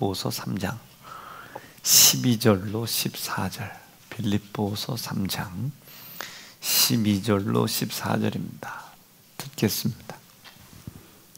빌립보서 3장 12절로 14절. 빌립보서 3장 12절로 14절입니다. 듣겠습니다.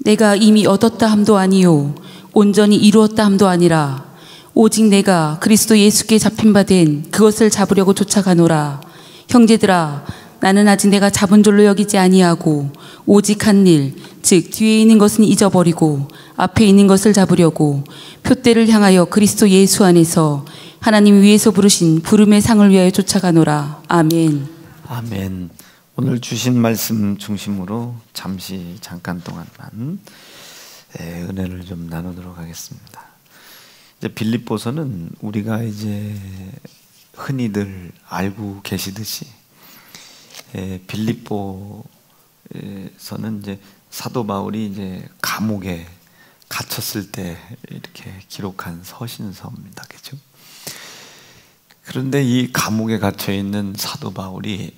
내가 이미 얻었다 함도 아니요 온전히 이루었다 함도 아니라 오직 내가 그리스도 예수께 잡힌 바 된 그것을 잡으려고 쫓아가노라. 형제들아, 나는 아직 내가 잡은 줄로 여기지 아니하고 오직 한 일, 즉 뒤에 있는 것은 잊어버리고 앞에 있는 것을 잡으려고 표대를 향하여 그리스도 예수 안에서 하나님 위에서 부르신 부름의 상을 위하여 쫓아가노라. 아멘. 아멘. 오늘 주신 말씀 중심으로 잠깐 동안만 은혜를 좀 나누도록 하겠습니다. 이제 빌립보서는 우리가 이제 흔히들 알고 계시듯이 빌립보에서는 이제 사도 바울이 이제 감옥에 갇혔을 때 이렇게 기록한 서신서입니다. 그렇죠? 그런데 이 감옥에 갇혀 있는 사도 바울이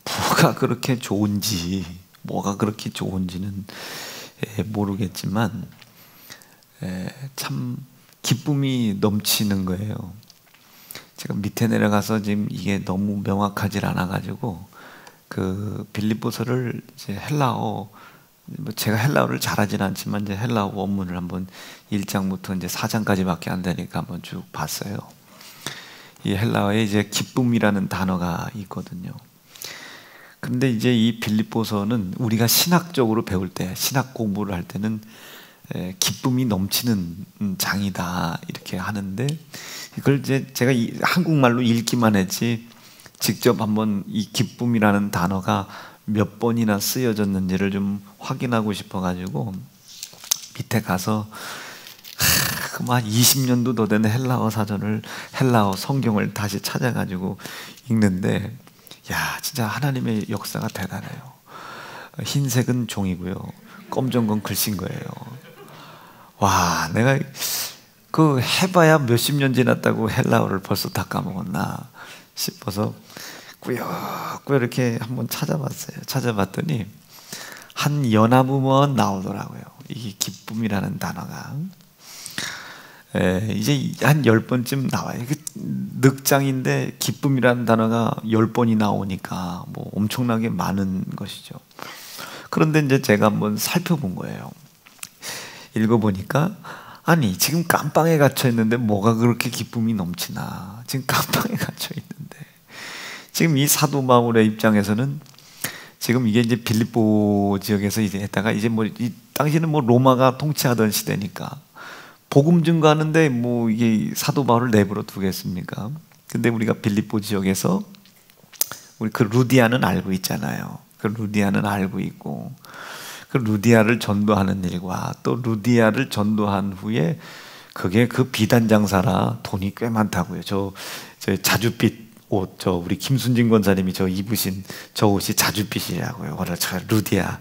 뭐가 그렇게 좋은지는 모르겠지만 참 기쁨이 넘치는 거예요. 제가 밑에 내려가서 지금 이게 너무 명확하지 않아 가지고 그 빌립보서를 이제 헬라어, 제가 헬라어를 잘하진 않지만 이제 헬라어 원문을 한번 1장부터 이제 4장까지밖에 안 되니까 한번 쭉 봤어요. 이 헬라어에 이제 기쁨이라는 단어가 있거든요. 근데 이제 이 빌립보서는 우리가 신학적으로 배울 때, 신학 공부를 할 때는 기쁨이 넘치는 장이다 이렇게 하는데, 이걸 이제 제가 한국말로 읽기만 했지 직접 한번 이 기쁨이라는 단어가 몇 번이나 쓰여졌는지를 좀 확인하고 싶어가지고 밑에 가서 한 20년도 더 되는 헬라어 사전을, 헬라어 성경을 다시 찾아가지고 읽는데, 야, 진짜 하나님의 역사가 대단해요. 흰색은 종이고요, 검정 건 글씨인 거예요. 와, 내가 그 해봐야 몇십 년 지났다고 헬라어를 벌써 다 까먹었나 싶어서 꾸역꾸역 이렇게 한번 찾아봤어요. 찾아봤더니 한 연합음원 나오더라고요. 이 기쁨이라는 단어가 이제 한 10번쯤 나와요. 늑장인데 기쁨이라는 단어가 10번이 나오니까 뭐 엄청나게 많은 것이죠. 그런데 이제 제가 한번 살펴본 거예요. 읽어보니까, 아니 지금 감방에 갇혀 있는데 뭐가 그렇게 기쁨이 넘치나. 지금 감방에 갇혀 있는데, 지금 이 사도 바울의 입장에서는 지금 이게 이제 빌립보 지역에서 이제 했다가 이제 뭐 이 당시는 뭐 로마가 통치하던 시대니까 복음 증거하는데 뭐 이게 사도 바울을 내버려 두겠습니까? 근데 우리가 빌립보 지역에서 우리 그 루디아는 알고 있잖아요. 그 루디아는 알고 있고, 그 루디아를 전도하는 일과 또 루디아를 전도한 후에 그게 그 비단 장사라 돈이 꽤 많다고요. 저 자줏빛 옷, 저 우리 김순진 권사님이 저 입으신 저 옷이 자줏빛이라고요. 저 루디아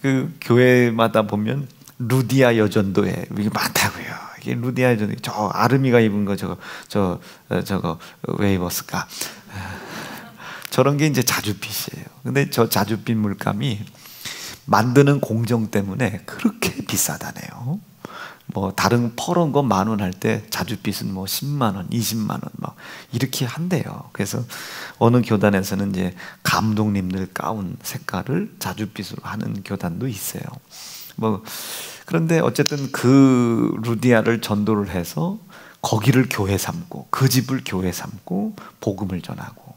그 교회마다 보면 루디아 여전도회 이게 많다고요. 이게 루디아 여전도, 저 아르미가 입은 거 저거 왜 입었을까? 저런 게 이제 자줏빛이에요. 근데 저 자줏빛 물감이 만드는 공정 때문에 그렇게 비싸다네요. 뭐 다른 퍼런 거 10,000원 할 때 자줏빛은 뭐 10만 원, 20만 원 막 이렇게 한대요. 그래서 어느 교단에서는 이제 감독님들 가운 색깔을 자줏빛으로 하는 교단도 있어요. 뭐 그런데 어쨌든 그 루디아를 전도를 해서 거기를 교회 삼고 그 집을 교회 삼고 복음을 전하고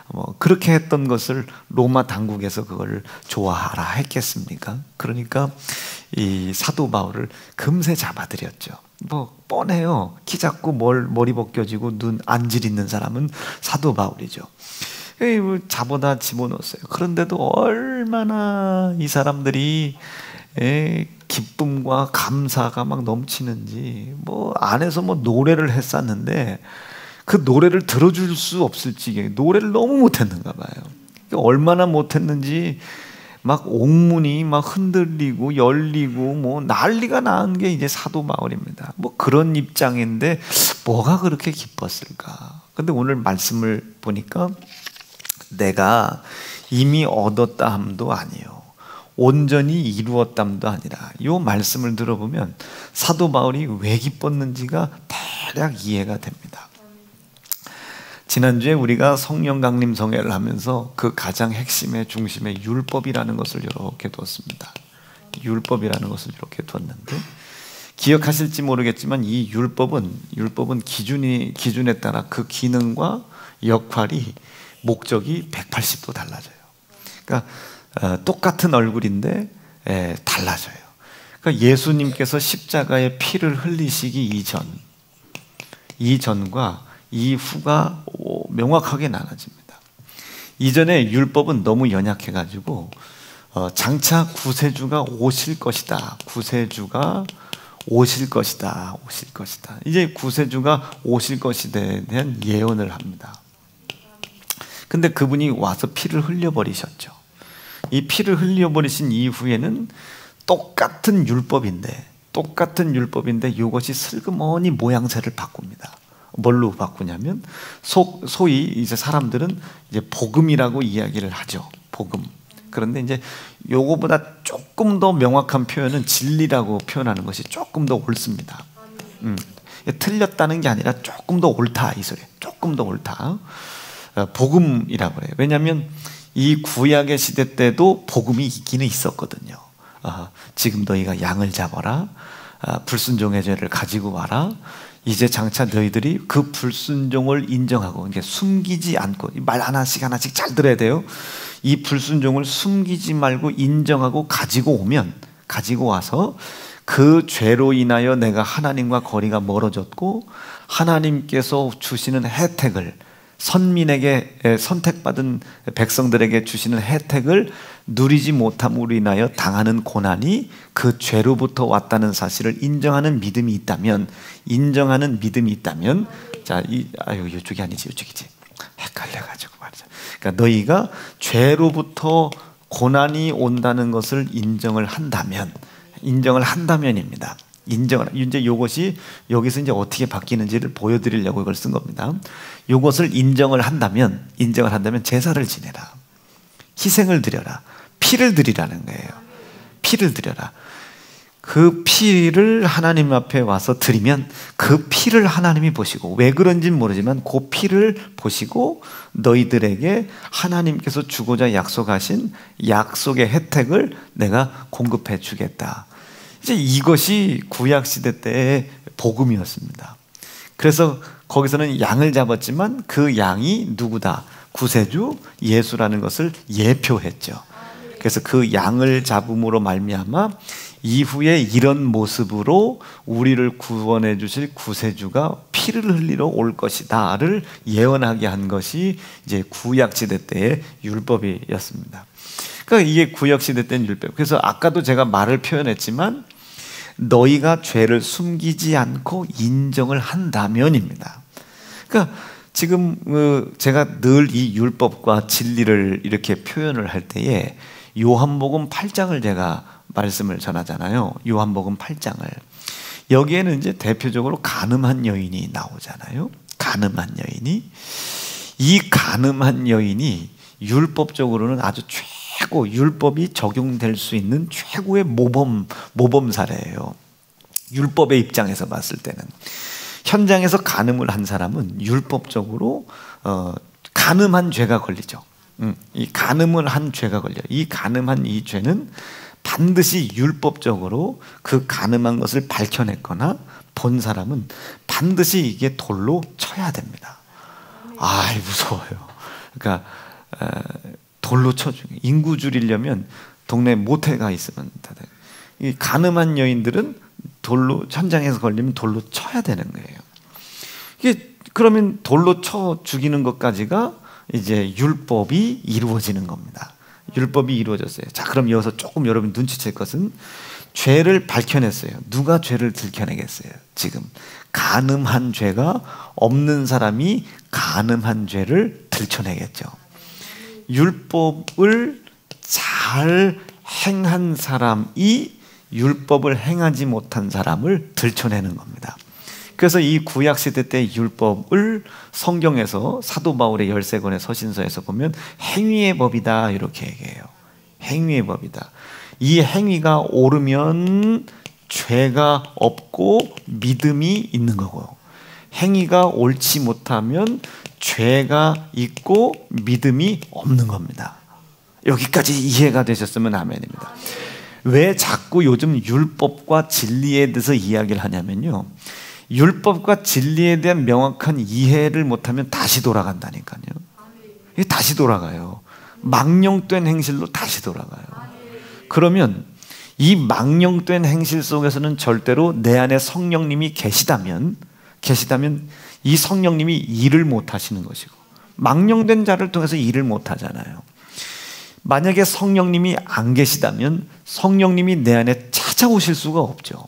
뭐 그렇게 했던 것을 로마 당국에서 그걸 좋아하라 했겠습니까? 그러니까 이 사도 바울을 금세 잡아들였죠. 뭐 뻔해요. 키 작고 머리 벗겨지고 눈 안질 있는 사람은 사도 바울이죠. 잡아다 집어넣었어요. 그런데도 얼마나 이 사람들이 기쁨과 감사가 막 넘치는지, 뭐 안에서 뭐 노래를 했었는데 그 노래를 들어줄 수 없을 지경에 노래를 너무 못했는가 봐요. 얼마나 못했는지 막 옥문이 막 흔들리고 열리고 뭐 난리가 난 게 이제 사도 바울입니다. 뭐 그런 입장인데 뭐가 그렇게 기뻤을까? 근데 오늘 말씀을 보니까 내가 이미 얻었다 함도 아니요 온전히 이루었담도 아니라. 이 말씀을 들어보면 사도 바울이 왜 기뻤는지가 대략 이해가 됩니다. 지난주에 우리가 성령 강림 성회를 하면서 그 가장 핵심의 중심에 율법이라는 것을 이렇게 두었습니다. 율법이라는 것을 이렇게 두었는데, 기억하실지 모르겠지만 이 율법은 기준에 따라 그 기능과 역할이, 목적이 180도 달라져요. 그러니까 똑같은 얼굴인데 달라져요. 그러니까 예수님께서 십자가에 피를 흘리시기 이전과 이후가 명확하게 나눠집니다. 이전에 율법은 너무 연약해가지고 장차 구세주가 오실 것이다. 구세주가 오실 것이다. 이제 구세주가 오실 것에 대한 예언을 합니다. 근데 그분이 와서 피를 흘려버리셨죠. 이 피를 흘려버리신 이후에는 똑같은 율법인데 이것이 슬그머니 모양새를 바꿉니다. 뭘로 바꾸냐면 소위 이제 사람들은 이제 복음이라고 이야기를 하죠. 복음. 그런데 이제 요거보다 조금 더 명확한 표현은 진리라고 표현하는 것이 조금 더 옳습니다. 틀렸다는 게 아니라 조금 더 옳다, 이 소리. 조금 더 옳다. 복음이라고 해요. 왜냐하면 이 구약의 시대 때도 복음이 있기는 있었거든요. 지금 너희가 양을 잡아라. 불순종의 죄를 가지고 와라. 이제 장차 너희들이 그 불순종을 인정하고, 이게 숨기지 않고, 말 하나씩 잘 들어야 돼요. 이 불순종을 숨기지 말고 인정하고 가지고 와서 그 죄로 인하여 내가 하나님과 거리가 멀어졌고, 하나님께서 주시는 혜택을, 선민에게, 선택받은 백성들에게 주시는 혜택을 누리지 못함으로 인하여 당하는 고난이 그 죄로부터 왔다는 사실을 인정하는 믿음이 있다면, 자, 이쪽이 아니지, 이쪽이지. 헷갈려가지고 말이죠. 그러니까 너희가 죄로부터 고난이 온다는 것을 인정을 한다면입니다. 이제 이것이 여기서 이제 어떻게 바뀌는지를 보여드리려고 이걸 쓴 겁니다. 이것을 인정을 한다면 제사를 지내라. 희생을 드려라. 피를 드리라는 거예요. 피를 드려라. 그 피를 하나님 앞에 와서 드리면 그 피를 하나님이 보시고, 왜 그런지는 모르지만 그 피를 보시고 너희들에게 하나님께서 주고자 약속하신 약속의 혜택을 내가 공급해 주겠다. 이제 이것이 구약시대 때의 복음이었습니다. 그래서 거기서는 양을 잡았지만 그 양이 누구다? 구세주 예수라는 것을 예표했죠. 그래서 그 양을 잡음으로 말미암아 이후에 이런 모습으로 우리를 구원해 주실 구세주가 피를 흘리러 올 것이다를 예언하게 한 것이 이제 구약시대 때의 율법이었습니다. 그러니까 이게 구약시대 때는 율법. 그래서 아까도 제가 말을 표현했지만 너희가 죄를 숨기지 않고 인정을 한다면입니다. 그러니까 지금 제가 늘 이 율법과 진리를 이렇게 표현을 할 때에 요한복음 8장을 제가 말씀을 전하잖아요. 요한복음 8장을. 여기에는 이제 대표적으로 간음한 여인이 나오잖아요. 간음한 여인이. 이 간음한 여인이 율법적으로는 아주 율법이 적용될 수 있는 최고의 모범 사례예요. 율법의 입장에서 봤을 때는. 현장에서 간음을 한 사람은 율법적으로 간음한 죄가 걸리죠. 이 간음을 한 죄가 걸려요. 이 간음한 이 죄는 반드시 율법적으로 그 간음한 것을 밝혀냈거나 본 사람은 반드시 이게 돌로 쳐야 됩니다. 무서워요. 그러니까 돌로 쳐주고, 인구 줄이려면 동네 모텔가 있으면 이 간음한 여인들은 돌로, 현장에서 걸리면 돌로 쳐야 되는 거예요. 이게 그러면 돌로 쳐 죽이는 것까지가 이제 율법이 이루어지는 겁니다. 율법이 이루어졌어요. 자, 그럼 여기서 조금 여러분 눈치챌 것은 죄를 밝혀냈어요. 누가 죄를 들켜내겠어요? 지금 간음한 죄가 없는 사람이 간음한 죄를 들춰내겠죠. 율법을 잘 행한 사람이 율법을 행하지 못한 사람을 들춰내는 겁니다. 그래서 이 구약시대 때 율법을 성경에서 사도 바울의 13권의 서신서에서 보면 행위의 법이다 이렇게 얘기해요. 행위의 법이다. 이 행위가 옳으면 죄가 없고 믿음이 있는 거고, 행위가 옳지 못하면 죄가 있고 믿음이 없는 겁니다. 여기까지 이해가 되셨으면 아멘입니다. 왜 자꾸 요즘 율법과 진리에 대해서 이야기를 하냐면요, 율법과 진리에 대한 명확한 이해를 못하면 다시 돌아간다니까요. 이게 다시 돌아가요. 망령된 행실로 다시 돌아가요. 그러면 이 망령된 행실 속에서는 절대로 내 안에 성령님이 계시다면 이 성령님이 일을 못 하시는 것이고, 망령된 자를 통해서 일을 못 하잖아요. 만약에 성령님이 안 계시다면 성령님이 내 안에 찾아오실 수가 없죠.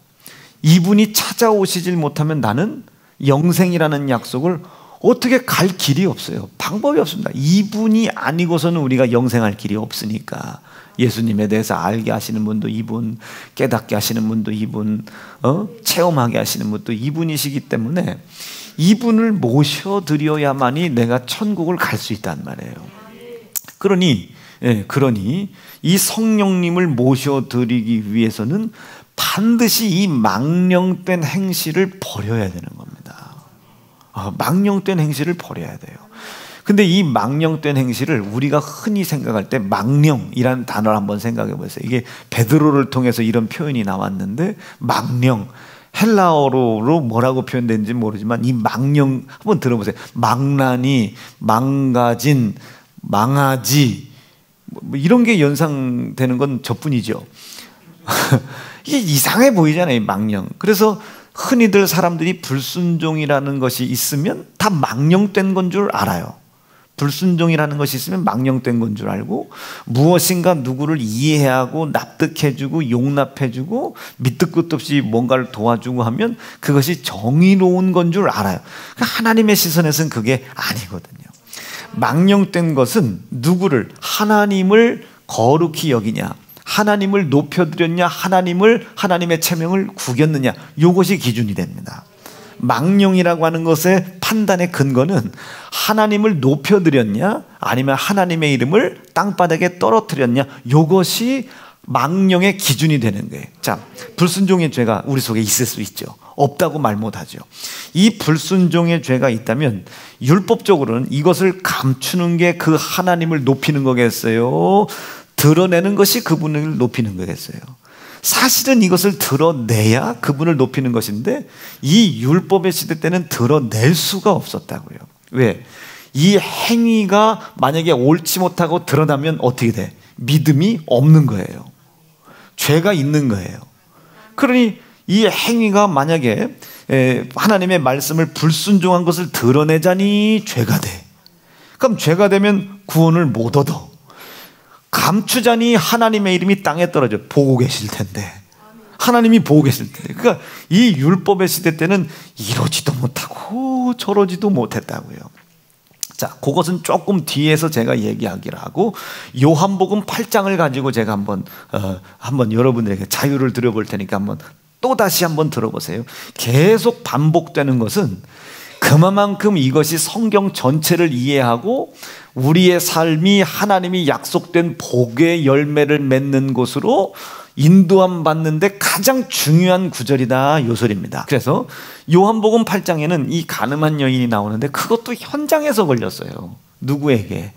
이분이 찾아오시질 못하면 나는 영생이라는 약속을 어떻게 갈 길이 없어요. 방법이 없습니다. 이분이 아니고서는 우리가 영생할 길이 없으니까. 예수님에 대해서 알게 하시는 분도 이분, 깨닫게 하시는 분도 이분, 체험하게 하시는 분도 이분이시기 때문에 이분을 모셔드려야만이 내가 천국을 갈 수 있단 말이에요. 그러니 이 성령님을 모셔드리기 위해서는 반드시 이 망령된 행실을 버려야 되는 겁니다. 망령된 행실을 버려야 돼요. 근데 이 망령된 행실을 우리가 흔히 생각할 때 망령이라는 단어를 한번 생각해 보세요. 이게 베드로를 통해서 이런 표현이 나왔는데, 망령, 헬라어로 뭐라고 표현되는지 모르지만 이 망령 한번 들어보세요. 망나니, 망가진, 망아지, 뭐 이런 게 연상되는 건 저뿐이죠. 이게 이상해 보이잖아요, 망령. 그래서 흔히들 사람들이 불순종이라는 것이 있으면 다 망령된 건 줄 알아요. 불순종이라는 것이 있으면 망령된 건 줄 알고, 무엇인가 누구를 이해하고 납득해주고 용납해주고 밑도 끝도 없이 뭔가를 도와주고 하면 그것이 정의로운 건 줄 알아요. 하나님의 시선에서는 그게 아니거든요. 망령된 것은 누구를, 하나님을 거룩히 여기냐, 하나님을 높여드렸냐, 하나님의 체명을 구겼느냐, 이것이 기준이 됩니다. 망령이라고 하는 것의 판단의 근거는 하나님을 높여드렸냐, 아니면 하나님의 이름을 땅바닥에 떨어뜨렸냐, 이것이 망령의 기준이 되는 거예요. 자, 불순종의 죄가 우리 속에 있을 수 있죠. 없다고 말 못하죠. 이 불순종의 죄가 있다면 율법적으로는 이것을 감추는 게 그 하나님을 높이는 거겠어요? 드러내는 것이 그분을 높이는 거겠어요? 사실은 이것을 드러내야 그분을 높이는 것인데, 이 율법의 시대 때는 드러낼 수가 없었다고요. 왜? 이 행위가 만약에 옳지 못하고 드러나면 어떻게 돼? 믿음이 없는 거예요. 죄가 있는 거예요. 그러니 이 행위가 만약에 하나님의 말씀을 불순종한 것을 드러내자니 죄가 돼. 그럼 죄가 되면 구원을 못 얻어. 감추자니 하나님의 이름이 땅에 떨어져. 보고 계실 텐데. 하나님이 보고 계실 텐데. 그러니까 이 율법의 시대 때는 이러지도 못하고 저러지도 못했다고요. 자, 그것은 조금 뒤에서 제가 얘기하기로 하고, 요한복음 8장을 가지고 제가 한번 여러분들에게 자유를 드려볼 테니까 또 다시 한번 들어보세요. 계속 반복되는 것은 그만큼 이것이 성경 전체를 이해하고 우리의 삶이 하나님이 약속된 복의 열매를 맺는 곳으로 인도함 받는데 가장 중요한 구절이다, 요 소리입니다. 그래서 요한복음 8장에는 이 가늠한 여인이 나오는데 그것도 현장에서 걸렸어요. 누구에게?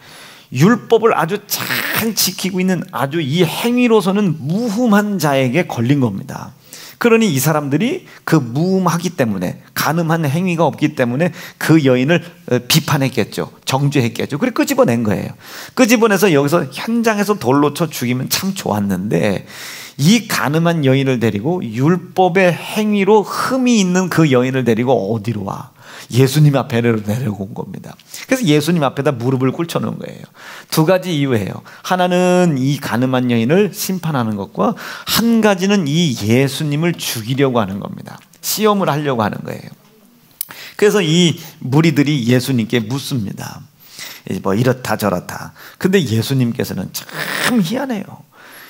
율법을 아주 잘 지키고 있는 아주 이 행위로서는 무흠한 자에게 걸린 겁니다. 그러니 이 사람들이 그 무음하기 때문에, 간음한 행위가 없기 때문에 그 여인을 비판했겠죠. 정죄했겠죠. 그래 끄집어낸 거예요. 끄집어내서 여기서 현장에서 돌로 쳐 죽이면 참 좋았는데, 이 간음한 여인을 데리고 율법의 행위로 흠이 있는 그 여인을 데리고 어디로 와? 예수님 앞에 내려온 겁니다. 그래서 예수님 앞에다 무릎을 꿇혀놓은 거예요. 두 가지 이유예요. 하나는 이 간음한 여인을 심판하는 것과, 한 가지는 이 예수님을 죽이려고 하는 겁니다. 시험을 하려고 하는 거예요. 그래서 이 무리들이 예수님께 묻습니다. 뭐 이렇다 저렇다. 근데 예수님께서는 참 희한해요.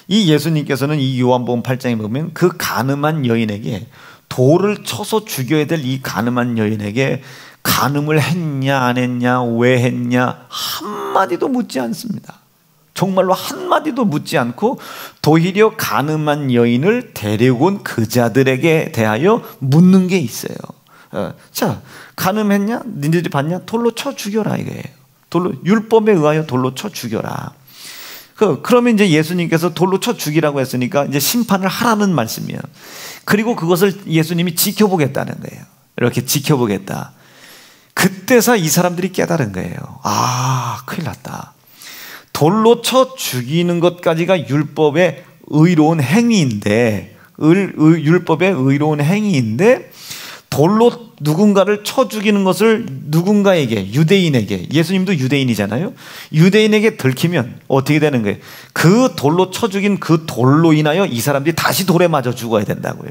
이 예수님께서는 이 요한복음 8장에 보면 그 간음한 여인에게, 돌을 쳐서 죽여야 될 이 간음한 여인에게 간음을 했냐 안 했냐 왜 했냐 한마디도 묻지 않습니다. 정말로 한마디도 묻지 않고 도리어 가늠한 여인을 데려온 그자들에게 대하여 묻는 게 있어요. 자, 가늠했냐? 니네들이 봤냐? 돌로 쳐 죽여라 이거예요. 돌로, 율법에 의하여 돌로 쳐 죽여라. 그러면 이제 예수님께서 돌로 쳐 죽이라고 했으니까 이제 심판을 하라는 말씀이에요. 그리고 그것을 예수님이 지켜보겠다는 거예요. 이렇게 지켜보겠다. 그때서 이 사람들이 깨달은 거예요. 아, 큰일 났다. 돌로 쳐 죽이는 것까지가 율법의 의로운 행위인데, 율법의 의로운 행위인데, 돌로 누군가를 쳐 죽이는 것을 누군가에게, 유대인에게, 예수님도 유대인이잖아요. 유대인에게 들키면 어떻게 되는 거예요? 그 돌로 쳐 죽인 그 돌로 인하여 이 사람들이 다시 돌에 맞아 죽어야 된다고요.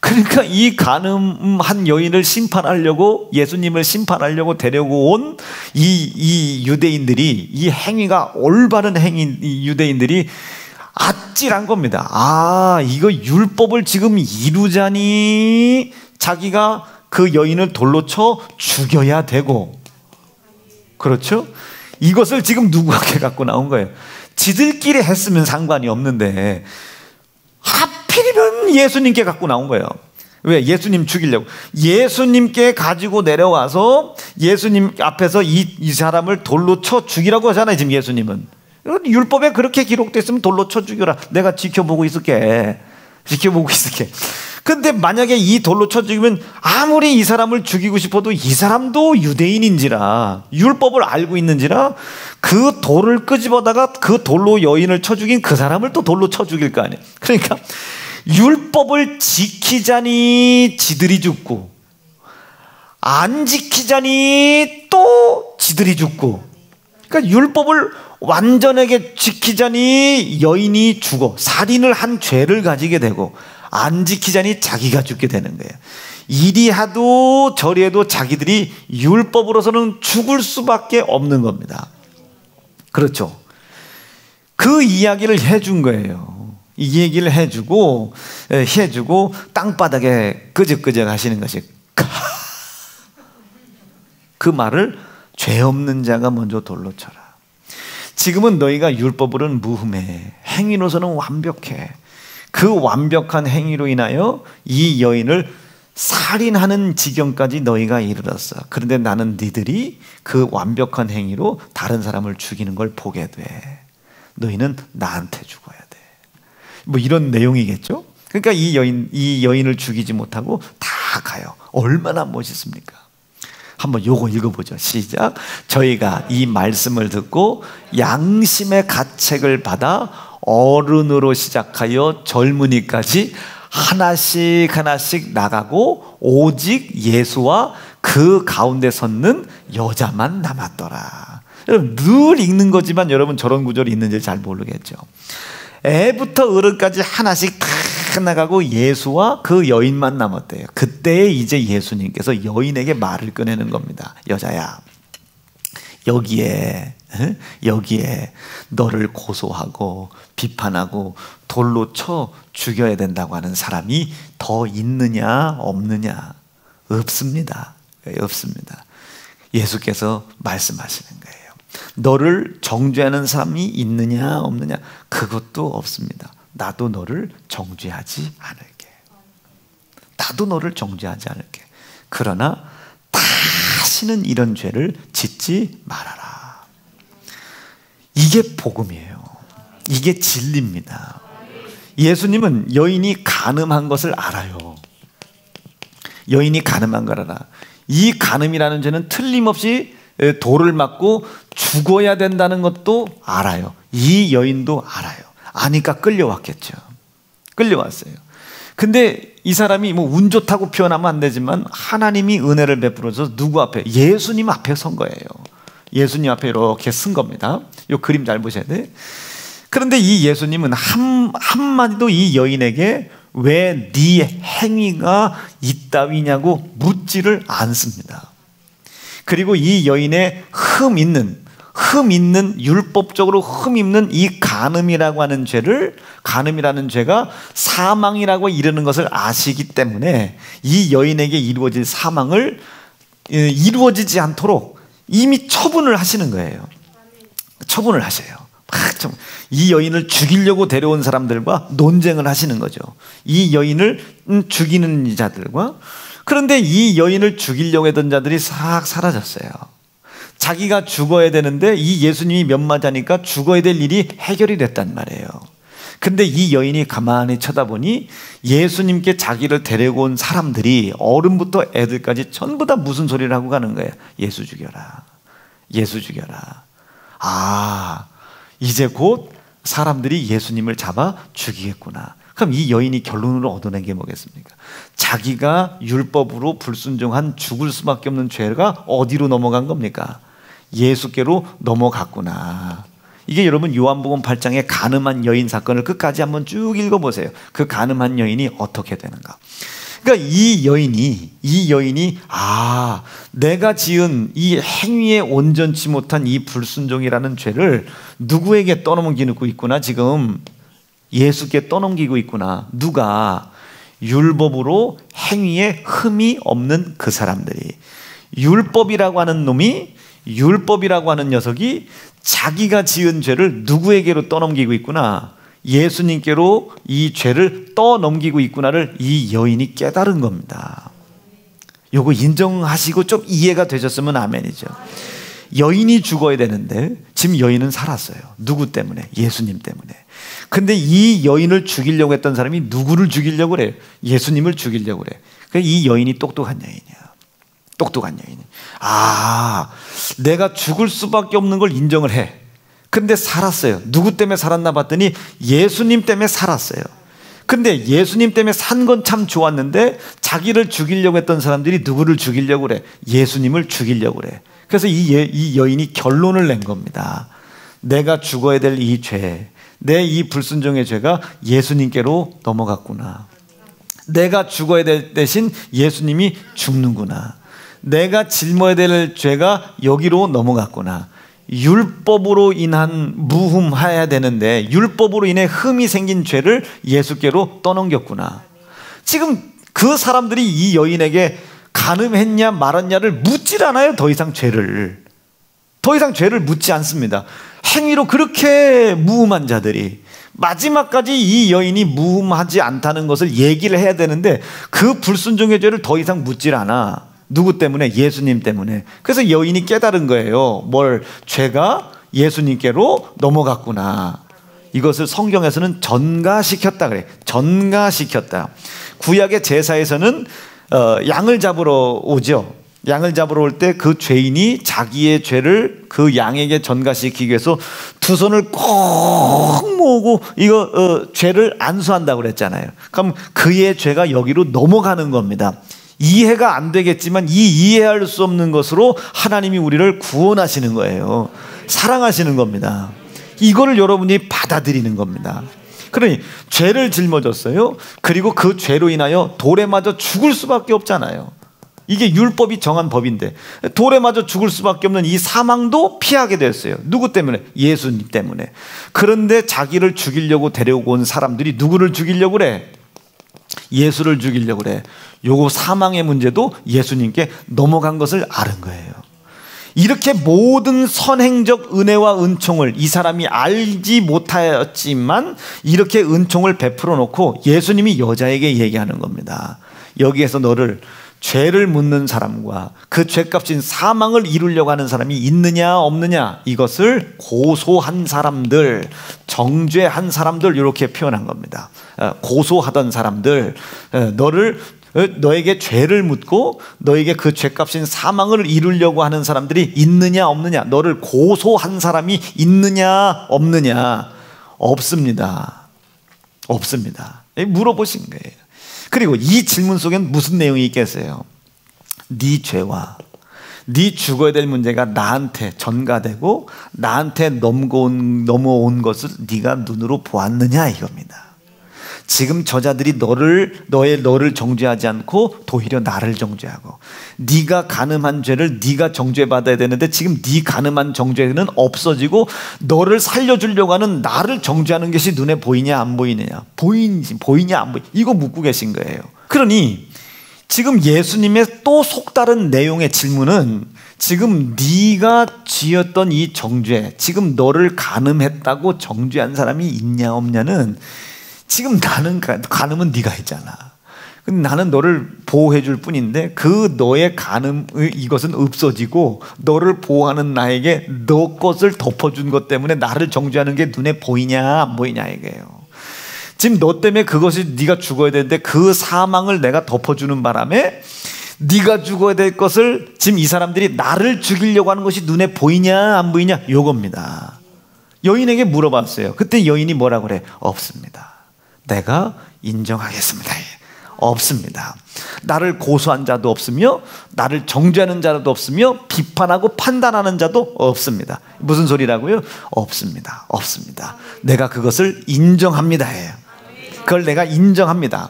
그러니까 이 간음한 여인을 심판하려고, 예수님을 심판하려고 데려고 온 이 유대인들이, 이 행위가 올바른 행위, 이 유대인들이 아찔한 겁니다. 아, 이거 율법을 지금 이루자니 자기가 그 여인을 돌로 쳐 죽여야 되고, 그렇죠? 이것을 지금 누구에게 갖고 나온 거예요? 지들끼리 했으면 상관이 없는데 하필이면 예수님께 갖고 나온 거예요. 왜? 예수님 죽이려고. 예수님께 가지고 내려와서 예수님 앞에서 이 사람을 돌로 쳐 죽이라고 하잖아요. 지금 예수님은 율법에 그렇게 기록됐으면 돌로 쳐 죽여라. 내가 지켜보고 있을게. 근데 만약에 이 돌로 쳐 죽이면 아무리 이 사람을 죽이고 싶어도 이 사람도 유대인인지라, 율법을 알고 있는지라 그 돌을 끄집어다가 그 돌로 여인을 쳐 죽인 그 사람을 또 돌로 쳐 죽일 거 아니에요. 그러니까 율법을 지키자니 지들이 죽고, 안 지키자니 또 지들이 죽고, 그러니까 율법을 완전하게 지키자니 여인이 죽어, 살인을 한 죄를 가지게 되고, 안 지키자니 자기가 죽게 되는 거예요. 이리 하도 저리 해도 자기들이 율법으로서는 죽을 수밖에 없는 겁니다. 그렇죠? 그 이야기를 해준 거예요. 이 얘기를 해주고 땅바닥에 끄적끄적 하시는 것이, 그 말을 죄 없는 자가 먼저 돌로 쳐라. 지금은 너희가 율법으로는 무흠해, 행위로서는 완벽해. 그 완벽한 행위로 인하여 이 여인을 살인하는 지경까지 너희가 이르렀어. 그런데 나는 니들이 그 완벽한 행위로 다른 사람을 죽이는 걸 보게 돼. 너희는 나한테 죽어야 돼. 뭐 이런 내용이겠죠? 그러니까 이 여인을 죽이지 못하고 다 가요. 얼마나 멋있습니까? 한번 요거 읽어보죠. 시작. 저희가 이 말씀을 듣고 양심의 가책을 받아 어른으로 시작하여 젊은이까지 하나씩 나가고 오직 예수와 그 가운데 섰는 여자만 남았더라. 여러분, 늘 읽는 거지만 여러분 저런 구절이 있는지 잘 모르겠죠. 애부터 어른까지 하나씩 다 나가고 예수와 그 여인만 남았대요. 그때 이제 예수님께서 여인에게 말을 꺼내는 겁니다. 여자야, 여기에 너를 고소하고 비판하고 돌로 쳐 죽여야 된다고 하는 사람이 더 있느냐 없느냐? 없습니다. 없습니다. 예수께서 말씀하시는 거예요. 너를 정죄하는 사람이 있느냐 없느냐? 그것도 없습니다. 나도 너를 정죄하지 않을게. 나도 너를 정죄하지 않을게. 그러나 다시는 이런 죄를 짓지 말아라. 이게 복음이에요. 이게 진리입니다. 예수님은 여인이 간음한 것을 알아요. 여인이 간음한 걸 알아. 이 간음이라는 죄는 틀림없이 돌을 맞고 죽어야 된다는 것도 알아요. 이 여인도 알아요. 아니까 끌려왔겠죠. 끌려왔어요. 근데 이 사람이 뭐 운 좋다고 표현하면 안 되지만 하나님이 은혜를 베풀어서 누구 앞에? 예수님 앞에 선 거예요. 예수님 앞에 이렇게 쓴 겁니다. 이 그림 잘 보셔야 돼. 그런데 이 예수님은 한마디도 이 여인에게 왜 네 행위가 이따위냐고 묻지를 않습니다. 그리고 이 여인의 흠 있는 율법적으로 흠 있는 이 간음이라고 하는 죄를, 간음이라는 죄가 사망이라고 이르는 것을 아시기 때문에 이 여인에게 이루어질 사망을 이루어지지 않도록 이미 처분을 하시는 거예요. 처분을 하셔요. 이 여인을 죽이려고 데려온 사람들과 논쟁을 하시는 거죠. 이 여인을 죽이는 자들과. 그런데 이 여인을 죽이려고 했던 자들이 싹 사라졌어요. 자기가 죽어야 되는데 이 예수님이 면마자니까 죽어야 될 일이 해결이 됐단 말이에요. 근데 이 여인이 가만히 쳐다보니 예수님께 자기를 데리고 온 사람들이 어른부터 애들까지 전부 다 무슨 소리를 하고 가는 거예요? 예수 죽여라. 예수 죽여라. 아, 이제 곧 사람들이 예수님을 잡아 죽이겠구나. 그럼 이 여인이 결론으로 얻어낸 게 뭐겠습니까? 자기가 율법으로 불순종한 죽을 수밖에 없는 죄가 어디로 넘어간 겁니까? 예수께로 넘어갔구나. 이게 여러분 요한복음 8장의 가늠한 여인 사건을 끝까지 한번 쭉 읽어보세요. 그 가늠한 여인이 어떻게 되는가. 그러니까 이 여인이 내가 지은 이 행위에 온전치 못한 이 불순종이라는 죄를 누구에게 떠넘기고 있구나. 지금 예수께 떠넘기고 있구나. 누가? 율법으로 행위에 흠이 없는 그 사람들이. 율법이라고 하는 녀석이 자기가 지은 죄를 누구에게로 떠넘기고 있구나. 예수님께로 이 죄를 떠넘기고 있구나를 이 여인이 깨달은 겁니다. 요거 인정하시고 좀 이해가 되셨으면 아멘이죠. 여인이 죽어야 되는데 지금 여인은 살았어요. 누구 때문에? 예수님 때문에. 근데 이 여인을 죽이려고 했던 사람이 누구를 죽이려고 그래요? 예수님을 죽이려고 그래. 그러니까 이 여인이 똑똑한 여인이야. 똑똑한 여인. 내가 죽을 수밖에 없는 걸 인정을 해. 근데 살았어요. 누구 때문에 살았나 봤더니 예수님 때문에 살았어요. 근데 예수님 때문에 산 건 참 좋았는데 자기를 죽이려고 했던 사람들이 누구를 죽이려고 그래? 예수님을 죽이려고 그래. 그래서 이 여인이 결론을 낸 겁니다. 내가 죽어야 될 이 죄, 내 이 불순종의 죄가 예수님께로 넘어갔구나. 내가 죽어야 될 대신 예수님이 죽는구나. 내가 짊어야 될 죄가 여기로 넘어갔구나. 율법으로 인한 무흠해야 되는데 율법으로 인해 흠이 생긴 죄를 예수께로 떠넘겼구나. 지금 그 사람들이 이 여인에게 간음했냐 말았냐를 묻질 않아요. 더 이상 죄를 묻지 않습니다. 행위로 그렇게 무흠한 자들이 마지막까지 이 여인이 무흠하지 않다는 것을 얘기를 해야 되는데 그 불순종의 죄를 더 이상 묻질 않아. 누구 때문에? 예수님 때문에. 그래서 여인이 깨달은 거예요. 죄가 예수님께로 넘어갔구나. 이것을 성경에서는 전가시켰다 그래. 전가시켰다. 구약의 제사에서는 양을 잡으러 오죠. 양을 잡으러 올 때 그 죄인이 자기의 죄를 그 양에게 전가시키기 위해서 두 손을 꼭 모으고 죄를 안수한다고 그랬잖아요. 그럼 그의 죄가 여기로 넘어가는 겁니다. 이해가 안 되겠지만 이 이해할 수 없는 것으로 하나님이 우리를 구원하시는 거예요. 사랑하시는 겁니다. 이거를 여러분이 받아들이는 겁니다. 그러니 죄를 짊어졌어요. 그리고 그 죄로 인하여 돌에 맞아 죽을 수밖에 없잖아요. 이게 율법이 정한 법인데 돌에 맞아 죽을 수밖에 없는 이 사망도 피하게 됐어요. 누구 때문에? 예수님 때문에. 그런데 자기를 죽이려고 데려오고 온 사람들이 누구를 죽이려고 그래? 예수를 죽이려고 그래. 요거 사망의 문제도 예수님께 넘어간 것을 아는 거예요. 이렇게 모든 선행적 은혜와 은총을 이 사람이 알지 못하였지만 이렇게 은총을 베풀어 놓고 예수님이 여자에게 얘기하는 겁니다. 여기에서 너를 죄를 묻는 사람과 그 죄값인 사망을 이루려고 하는 사람이 있느냐 없느냐 이것을 고소한 사람들, 정죄한 사람들 이렇게 표현한 겁니다. 고소하던 사람들, 너에게 죄를 묻고 너에게 그 죄값인 사망을 이루려고 하는 사람들이 있느냐 없느냐, 너를 고소한 사람이 있느냐 없느냐. 없습니다. 없습니다. 물어보신 거예요. 그리고 이 질문 속엔 무슨 내용이 있겠어요? 네 죄와 네 죽어야 될 문제가 나한테 전가되고 나한테 넘어온 것을 네가 눈으로 보았느냐 이겁니다. 지금 저자들이 너를 정죄하지 않고 도리어 나를 정죄하고, 네가 간음한 죄를 네가 정죄받아야 되는데 지금 네 간음한 정죄는 없어지고 너를 살려주려고 하는 나를 정죄하는 것이 눈에 보이냐 안 보이느냐, 보이냐 안 보이냐 이거 묻고 계신 거예요. 그러니 지금 예수님의 또 속다른 내용의 질문은 지금 네가 지었던 이 정죄, 지금 너를 간음했다고 정죄한 사람이 있냐 없냐는, 지금 나는 간음은 네가 했잖아. 근데 나는 너를 보호해 줄 뿐인데 그 너의 간음, 이것은 없어지고 너를 보호하는 나에게 너 것을 덮어준 것 때문에 나를 정죄하는 게 눈에 보이냐 안 보이냐 이게요. 지금 너 때문에 그것이 네가 죽어야 되는데 그 사망을 내가 덮어주는 바람에 네가 죽어야 될 것을 지금 이 사람들이 나를 죽이려고 하는 것이 눈에 보이냐 안 보이냐, 요겁니다. 여인에게 물어봤어요. 그때 여인이 뭐라 그래? 없습니다. 내가 인정하겠습니다. 없습니다. 나를 고소한 자도 없으며 나를 정죄하는 자도 없으며 비판하고 판단하는 자도 없습니다. 무슨 소리라고요? 없습니다. 없습니다. 내가 그것을 인정합니다 해요. 그걸 내가 인정합니다.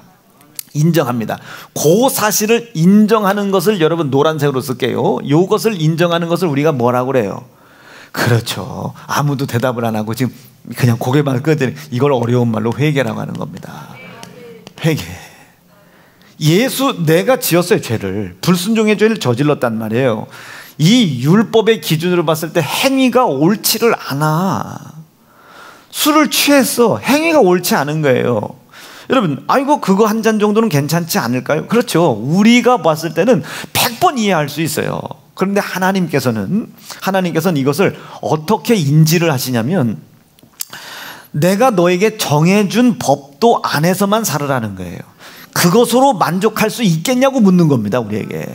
인정합니다. 그 사실을 인정하는 것을 여러분 노란색으로 쓸게요. 이것을 인정하는 것을 우리가 뭐라고 그래요? 그렇죠. 아무도 대답을 안 하고 지금 그냥 고개만 끄덕이는, 이걸 어려운 말로 회개라고 하는 겁니다. 회개. 내가 지었어요. 죄를, 불순종의 죄를 저질렀단 말이에요. 이 율법의 기준으로 봤을 때 행위가 옳지를 않아. 술을 취했어. 행위가 옳지 않은 거예요. 여러분, 아이고 그거 한 잔 정도는 괜찮지 않을까요? 그렇죠. 우리가 봤을 때는 100번 이해할 수 있어요. 그런데 하나님께서는 이것을 어떻게 인지를 하시냐면, 내가 너에게 정해준 법도 안에서만 살으라는 거예요. 그것으로 만족할 수 있겠냐고 묻는 겁니다. 우리에게.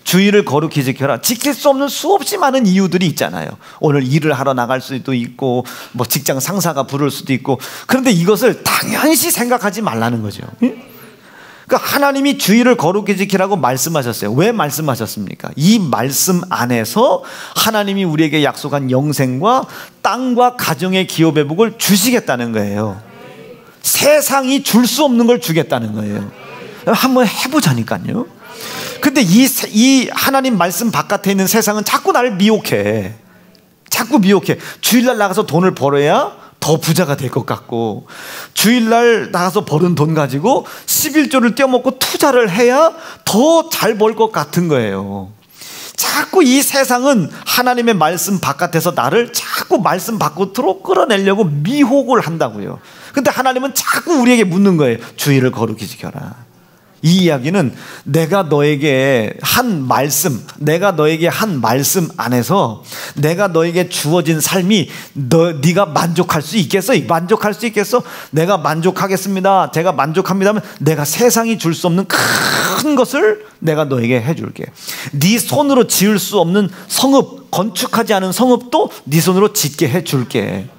주의를 거룩히 지켜라. 지킬 수 없는 수없이 많은 이유들이 있잖아요. 오늘 일을 하러 나갈 수도 있고, 뭐 직장 상사가 부를 수도 있고. 그런데 이것을 당연시 생각하지 말라는 거죠. 그러니까 하나님이 주의를 거룩히 지키라고 말씀하셨어요. 왜 말씀하셨습니까? 이 말씀 안에서 하나님이 우리에게 약속한 영생과 땅과 가정의 기업 회복을 주시겠다는 거예요. 세상이 줄 수 없는 걸 주겠다는 거예요. 한번 해보자니까요. 근데 이 하나님 말씀 바깥에 있는 세상은 자꾸 나를 미혹해. 자꾸 미혹해. 주일날 나가서 돈을 벌어야 더 부자가 될 것 같고, 주일날 나가서 벌은 돈 가지고 11조를 떼어먹고 투자를 해야 더 잘 벌 것 같은 거예요. 자꾸 이 세상은 하나님의 말씀 바깥에서 나를 자꾸 말씀 밖으로 끌어내려고 미혹을 한다고요. 근데 하나님은 자꾸 우리에게 묻는 거예요. 주의를 거룩히 지켜라. 이 이야기는 내가 너에게 한 말씀 안에서 내가 너에게 주어진 삶이 네가 만족할 수 있겠어? 만족할 수 있겠어? 내가 만족하겠습니다. 제가 만족합니다 하면 내가 세상이 줄 수 없는 큰 것을 내가 너에게 해줄게. 네 손으로 지을 수 없는 성읍, 건축하지 않은 성읍도 네 손으로 짓게 해줄게.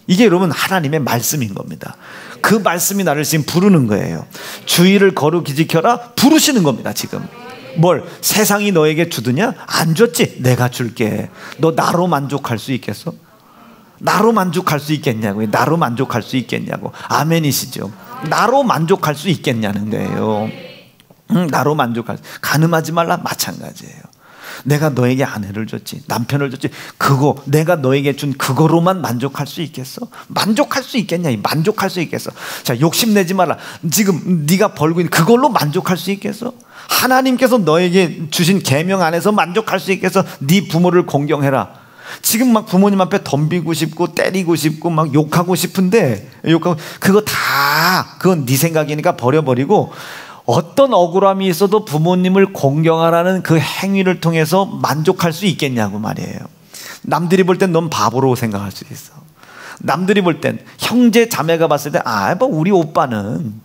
이게 여러분 하나님의 말씀인 겁니다. 그 말씀이 나를 지금 부르는 거예요. 주의를 거룩히 지켜라 부르시는 겁니다. 지금 뭘 세상이 너에게 주느냐? 안 줬지? 내가 줄게. 너 나로 만족할 수 있겠어? 나로 만족할 수 있겠냐고요. 나로 만족할 수 있겠냐고. 아멘이시죠? 나로 만족할 수 있겠냐는 거예요. 나로 만족할 수. 간음하지 말라 마찬가지예요. 내가 너에게 아내를 줬지, 남편을 줬지, 그거 내가 너에게 준 그거로만 만족할 수 있겠어? 만족할 수 있겠냐? 만족할 수 있겠어? 자, 욕심내지 말라. 지금 네가 벌고 있는 그걸로 만족할 수 있겠어? 하나님께서 너에게 주신 계명 안에서 만족할 수 있겠어? 네 부모를 공경해라. 지금 막 부모님 앞에 덤비고 싶고 때리고 싶고 막 욕하고 싶은데, 그건 네 생각이니까 버려버리고, 어떤 억울함이 있어도 부모님을 공경하라는 그 행위를 통해서 만족할 수 있겠냐고 말이에요. 남들이 볼 땐 넌 바보로 생각할 수 있어. 남들이 볼 땐, 형제 자매가 봤을 때, 우리 오빠는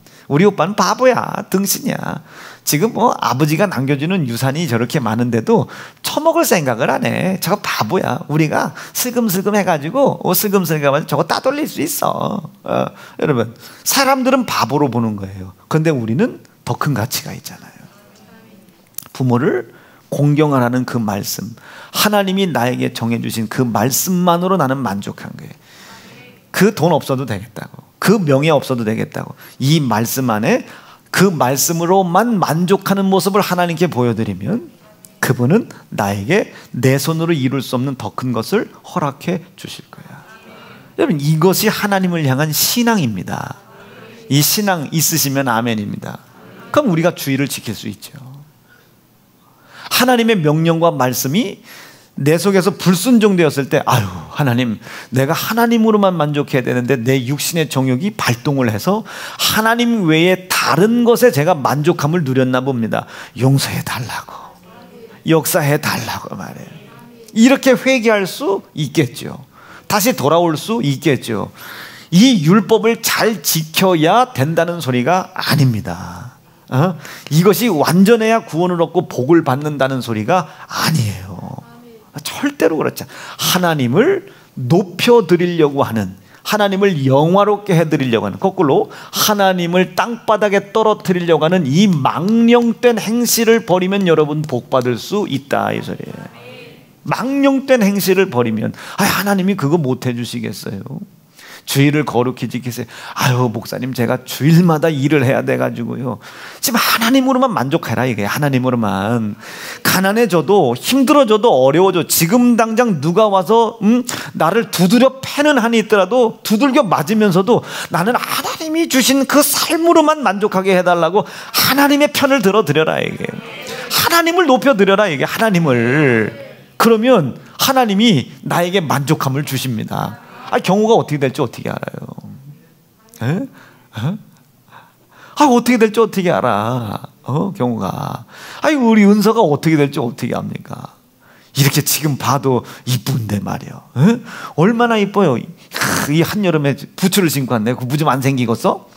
바보야, 등신이야. 지금 아버지가 남겨주는 유산이 저렇게 많은데도 처먹을 생각을 안 해. 저거 바보야. 우리가 슬금슬금 해가지고 저거 따돌릴 수 있어. 여러분, 사람들은 바보로 보는 거예요. 그런데 우리는 더 큰 가치가 있잖아요. 부모를 공경하라는 그 말씀, 하나님이 나에게 정해주신 그 말씀만으로 나는 만족한 거예요. 그 돈 없어도 되겠다고, 그 명예 없어도 되겠다고, 이 말씀 안에 그 말씀으로만 만족하는 모습을 하나님께 보여드리면 그분은 나에게 내 손으로 이룰 수 없는 더 큰 것을 허락해 주실 거야. 여러분, 이것이 하나님을 향한 신앙입니다. 이 신앙 있으시면 아멘입니다. 그럼 우리가 주의를 지킬 수 있죠. 하나님의 명령과 말씀이 내 속에서 불순종되었을 때, 아유 하나님, 내가 하나님으로만 만족해야 되는데 내 육신의 정욕이 발동을 해서 하나님 외에 다른 것에 제가 만족함을 누렸나 봅니다. 용서해 달라고, 역사해 달라고 말해요. 이렇게 회개할 수 있겠죠. 다시 돌아올 수 있겠죠. 이 율법을 잘 지켜야 된다는 소리가 아닙니다. 이것이 완전해야 구원을 얻고 복을 받는다는 소리가 아니에요. 절대로 그렇지 않아요. 하나님을 높여드리려고 하는, 하나님을 영화롭게 해드리려고 하는, 거꾸로 하나님을 땅바닥에 떨어뜨리려고 하는 이 망령된 행실을 버리면 여러분 복받을 수 있다, 이 소리예요. 망령된 행실을 버리면, 하나님이 그거 못 해주시겠어요? 주일을 거룩히 지키세요. 아유 목사님, 제가 주일마다 일을 해야 돼가지고요. 지금 하나님으로만 만족해라, 이게 하나님으로만. 가난해져도 힘들어져도 어려워져, 지금 당장 누가 와서 나를 두드려 패는 한이 있더라도 두들겨 맞으면서도 나는 하나님이 주신 그 삶으로만 만족하게 해달라고 하나님의 편을 들어드려라, 이게. 하나님을 높여드려라, 이게. 하나님을. 그러면 하나님이 나에게 만족함을 주십니다. 경우가 어떻게 될지 어떻게 알아요? 어떻게 될지 어떻게 알아? 경우가. 우리 은서가 어떻게 될지 어떻게 압니까? 이렇게 지금 봐도 이쁜데 말이요. 얼마나 이뻐요. 이 한여름에 부츠를 신고 왔네. 그 무좀 안 생기겠어?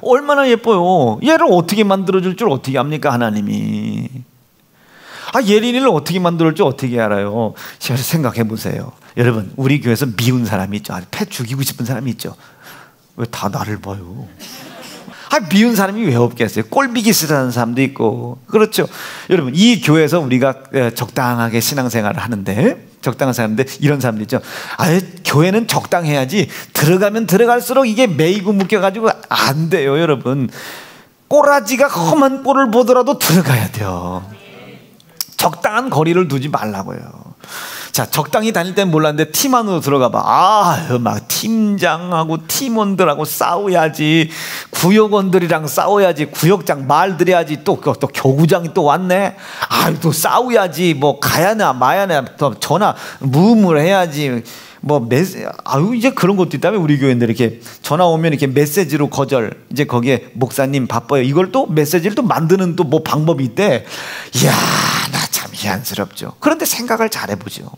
얼마나 예뻐요. 얘를 어떻게 만들어줄 줄 어떻게 압니까, 하나님이? 예린이를 어떻게 만들 줄 어떻게 알아요? 생각해 보세요. 여러분, 우리 교회에서 미운 사람이 있죠. 패 죽이고 싶은 사람이 있죠. 왜 다 나를 봐요? 미운 사람이 왜 없겠어요? 꼴비기 싫어하는 사람도 있고. 그렇죠. 여러분, 이 교회에서 우리가 적당하게 신앙생활을 하는데, 적당한 사람인데 이런 사람들 있죠. 교회는 적당해야지 들어가면 들어갈수록 이게 매이고 묶여가지고 안 돼요, 여러분. 꼬라지가 험한 꼴을 보더라도 들어가야 돼요. 적당한 거리를 두지 말라고요. 자, 적당히 다닐 땐 몰랐는데 팀 안으로 들어가 봐. 막 팀장하고 팀원들하고 싸워야지, 구역원들이랑 싸워야지, 구역장 말 들여야지, 또 교구장이 또 왔네. 또 싸워야지, 뭐 가야나 마야나, 또 전화 무음을 해야지. 이제 그런 것도 있다며. 우리 교회인들 이렇게 전화 오면 이렇게 메시지로 거절, 이제 거기에 목사님 바빠요, 이걸 또 메시지를 또 만드는 또 뭐 방법이 있대. 이야, 나 참 희한스럽죠. 그런데 생각을 잘 해보죠.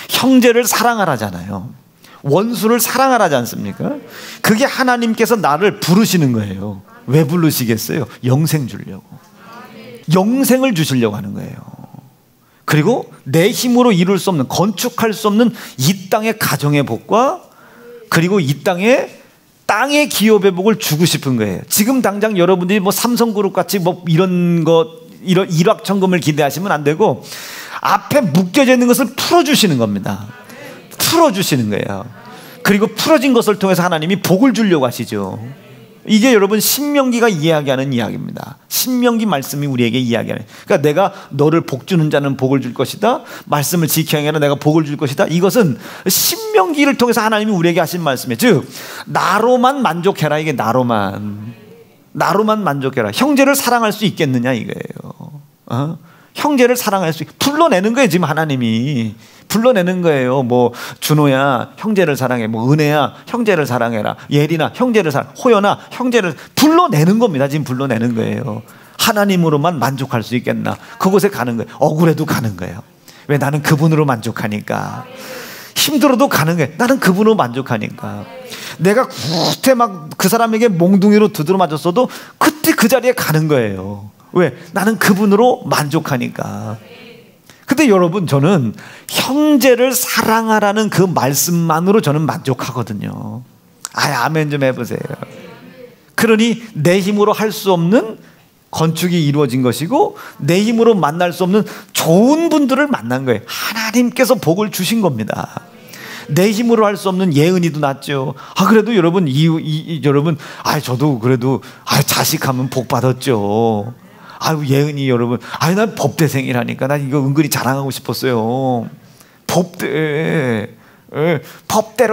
형제를 사랑하라잖아요. 원수를 하지 않습니까? 그게 하나님께서 나를 부르시는 거예요. 왜 부르시겠어요? 영생 주려고. 영생을 주시려고 하는 거예요. 그리고 내 힘으로 이룰 수 없는, 건축할 수 없는 이 땅의 가정의 복과, 그리고 이 땅의 기업의 복을 주고 싶은 거예요. 지금 당장 여러분들이 뭐 삼성그룹 같이 뭐 이런 일확천금을 기대하시면 안 되고, 앞에 묶여져 있는 것을 풀어주시는 겁니다. 풀어주시는 거예요. 그리고 풀어진 것을 통해서 하나님이 복을 주려고 하시죠. 이게 여러분 신명기가 이야기하는 이야기입니다. 신명기 말씀이 우리에게 이야기하는. 그러니까 내가 너를 복 주는 자는 복을 줄 것이다, 말씀을 지키는 자는 내가 복을 줄 것이다. 이것은 신명기를 통해서 하나님이 우리에게 하신 말씀이에요. 즉 나로만 만족해라. 이게 나로만 만족해라. 형제를 사랑할 수 있겠느냐 이거예요. 형제를 사랑할 수 불러내는 거예요. 지금 하나님이 불러내는 거예요. 뭐 준호야 형제를 사랑해, 뭐 은혜야 형제를 사랑해라, 예린아 형제를 사랑, 호연아 형제를 불러내는 겁니다. 지금 불러내는 거예요. 하나님으로만 만족할 수 있겠나? 그곳에 가는 거예요. 억울해도 가는 거예요. 왜? 나는 그분으로 만족하니까. 힘들어도 가는 거예요. 나는 그분으로 만족하니까. 내가 그때 막 그 사람에게 몽둥이로 두드려 맞았어도 그때 그 자리에 가는 거예요. 왜? 나는 그분으로 만족하니까. 근데 여러분, 저는 형제를 사랑하라는 그 말씀만으로 저는 만족하거든요. 아멘 좀 해보세요. 그러니 내 힘으로 할 수 없는 건축이 이루어진 것이고, 내 힘으로 만날 수 없는 좋은 분들을 만난 거예요. 하나님께서 복을 주신 겁니다. 내 힘으로 할 수 없는 예은이도 낳죠. 그래도 여러분, 여러분, 저도 그래도 자식하면 복 받았죠. 예은이 여러분, 난 법대생이라니까. 난 이거 은근히 자랑하고 싶었어요. 법대로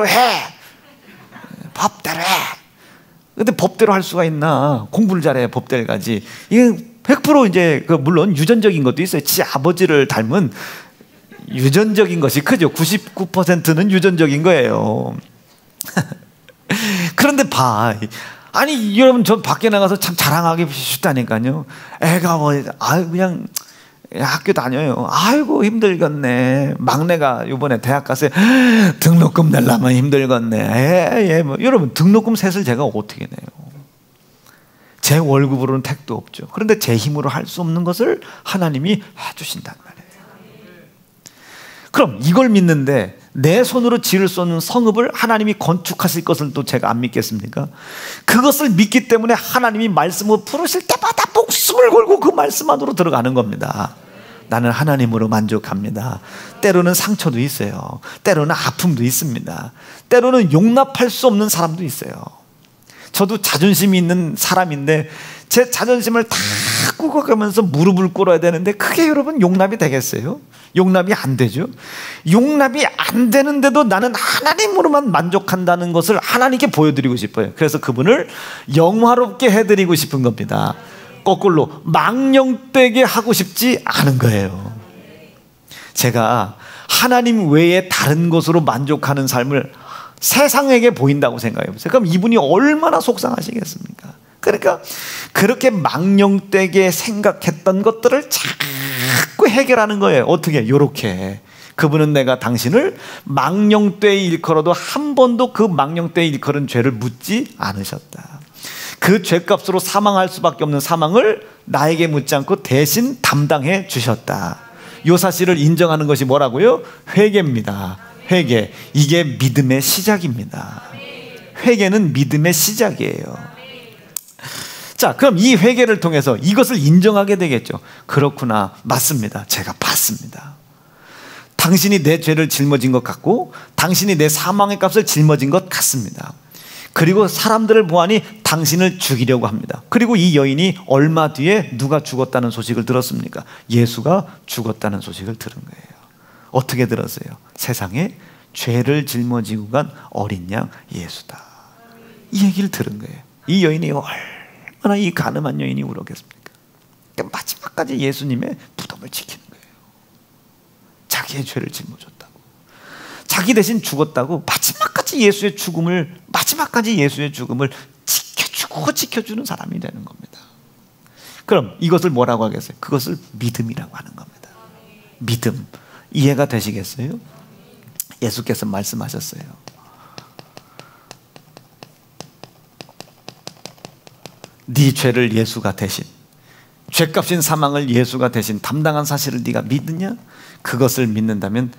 해. 법대로 해. 근데 법대로 할 수가 있나? 공부를 잘해야 법대로 가지. 이게 100% 이제 물론 유전적인 것도 있어요. 지 아버지를 닮은 유전적인 것이 크죠. 99%는 유전적인 거예요. 그런데 봐. 아니 여러분, 저 밖에 나가서 참 자랑하기 쉽다니까요. 애가 그냥 학교 다녀요. 아이고 힘들겠네. 막내가 이번에 대학 가서 등록금 내려면 힘들겠네. 여러분, 등록금 셋을 제가 어떻게 내요? 제 월급으로는 택도 없죠. 그런데 제 힘으로 할 수 없는 것을 하나님이 해주신단 말이에요. 그럼 이걸 믿는데 내 손으로 지을 수 없는 성읍을 하나님이 건축하실 것을 또 제가 안 믿겠습니까? 그것을 믿기 때문에 하나님이 말씀을 부르실 때마다 목숨을 걸고 그 말씀 안으로 들어가는 겁니다. 나는 하나님으로 만족합니다. 때로는 상처도 있어요. 때로는 아픔도 있습니다. 때로는 용납할 수 없는 사람도 있어요. 저도 자존심이 있는 사람인데 제 자존심을 다 꿇어가면서 무릎을 꿇어야 되는데 그게 여러분 용납이 되겠어요? 용납이 안 되죠. 용납이 안 되는데도 나는 하나님으로만 만족한다는 것을 하나님께 보여드리고 싶어요. 그래서 그분을 영화롭게 해드리고 싶은 겁니다. 거꾸로 망령되게 하고 싶지 않은 거예요. 제가 하나님 외에 다른 것으로 만족하는 삶을 세상에게 보인다고 생각해 보세요. 그럼 이분이 얼마나 속상하시겠습니까? 그러니까 그렇게 망령되게 생각했던 것들을 자꾸 해결하는 거예요. 어떻게? 요렇게. 그분은 내가 당신을 망령되이 일컬어도 한 번도 그 망령되이 일컬은 죄를 묻지 않으셨다. 그 죄값으로 사망할 수밖에 없는 사망을 나에게 묻지 않고 대신 담당해 주셨다. 이 사실을 인정하는 것이 뭐라고요? 회개입니다. 회개. 이게 믿음의 시작입니다. 회개는 믿음의 시작이에요. 자, 그럼 이 회개를 통해서 이것을 인정하게 되겠죠. 그렇구나. 맞습니다. 제가 봤습니다. 당신이 내 죄를 짊어진 것 같고 당신이 내 사망의 값을 짊어진 것 같습니다. 그리고 사람들을 보아니 당신을 죽이려고 합니다. 그리고 이 여인이 얼마 뒤에 누가 죽었다는 소식을 들었습니까? 예수가 죽었다는 소식을 들은 거예요. 어떻게 들었어요? 세상에 죄를 짊어지고 간 어린 양 예수다. 이 얘기를 들은 거예요. 이 여인이 얼마나 이 가늠한 여인이 울었겠습니까? 그러니까 마지막까지 예수님의 무덤을 지키는 거예요. 자기의 죄를 짊어졌다고. 자기 대신 죽었다고 마지막까지 예수의 죽음을 지켜주는 사람이 되는 겁니다. 그럼 이것을 뭐라고 하겠어요? 그것을 믿음이라고 하는 겁니다. 믿음. 이해가 되시겠어요? 예수께서 말씀하셨어요. 네 죄를 예수가 대신, 죄값인 사망을 예수가 대신 담당한 사실을 네가 믿느냐? 그것을 믿는다면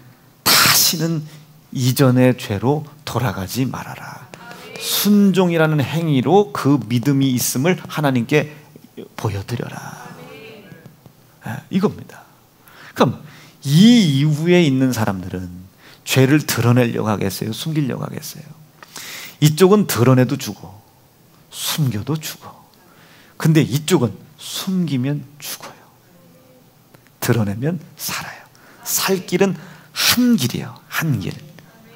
다시는 이전의 죄로 돌아가지 말아라. 순종이라는 행위로 그 믿음이 있음을 하나님께 보여드려라. 이겁니다. 그럼 이 이후에 있는 사람들은 죄를 드러내려고 하겠어요? 숨기려고 하겠어요? 이쪽은 드러내도 죽어, 숨겨도 죽어. 근데 이쪽은 숨기면 죽어요. 드러내면 살아요. 살 길은 한 길이에요. 한 길.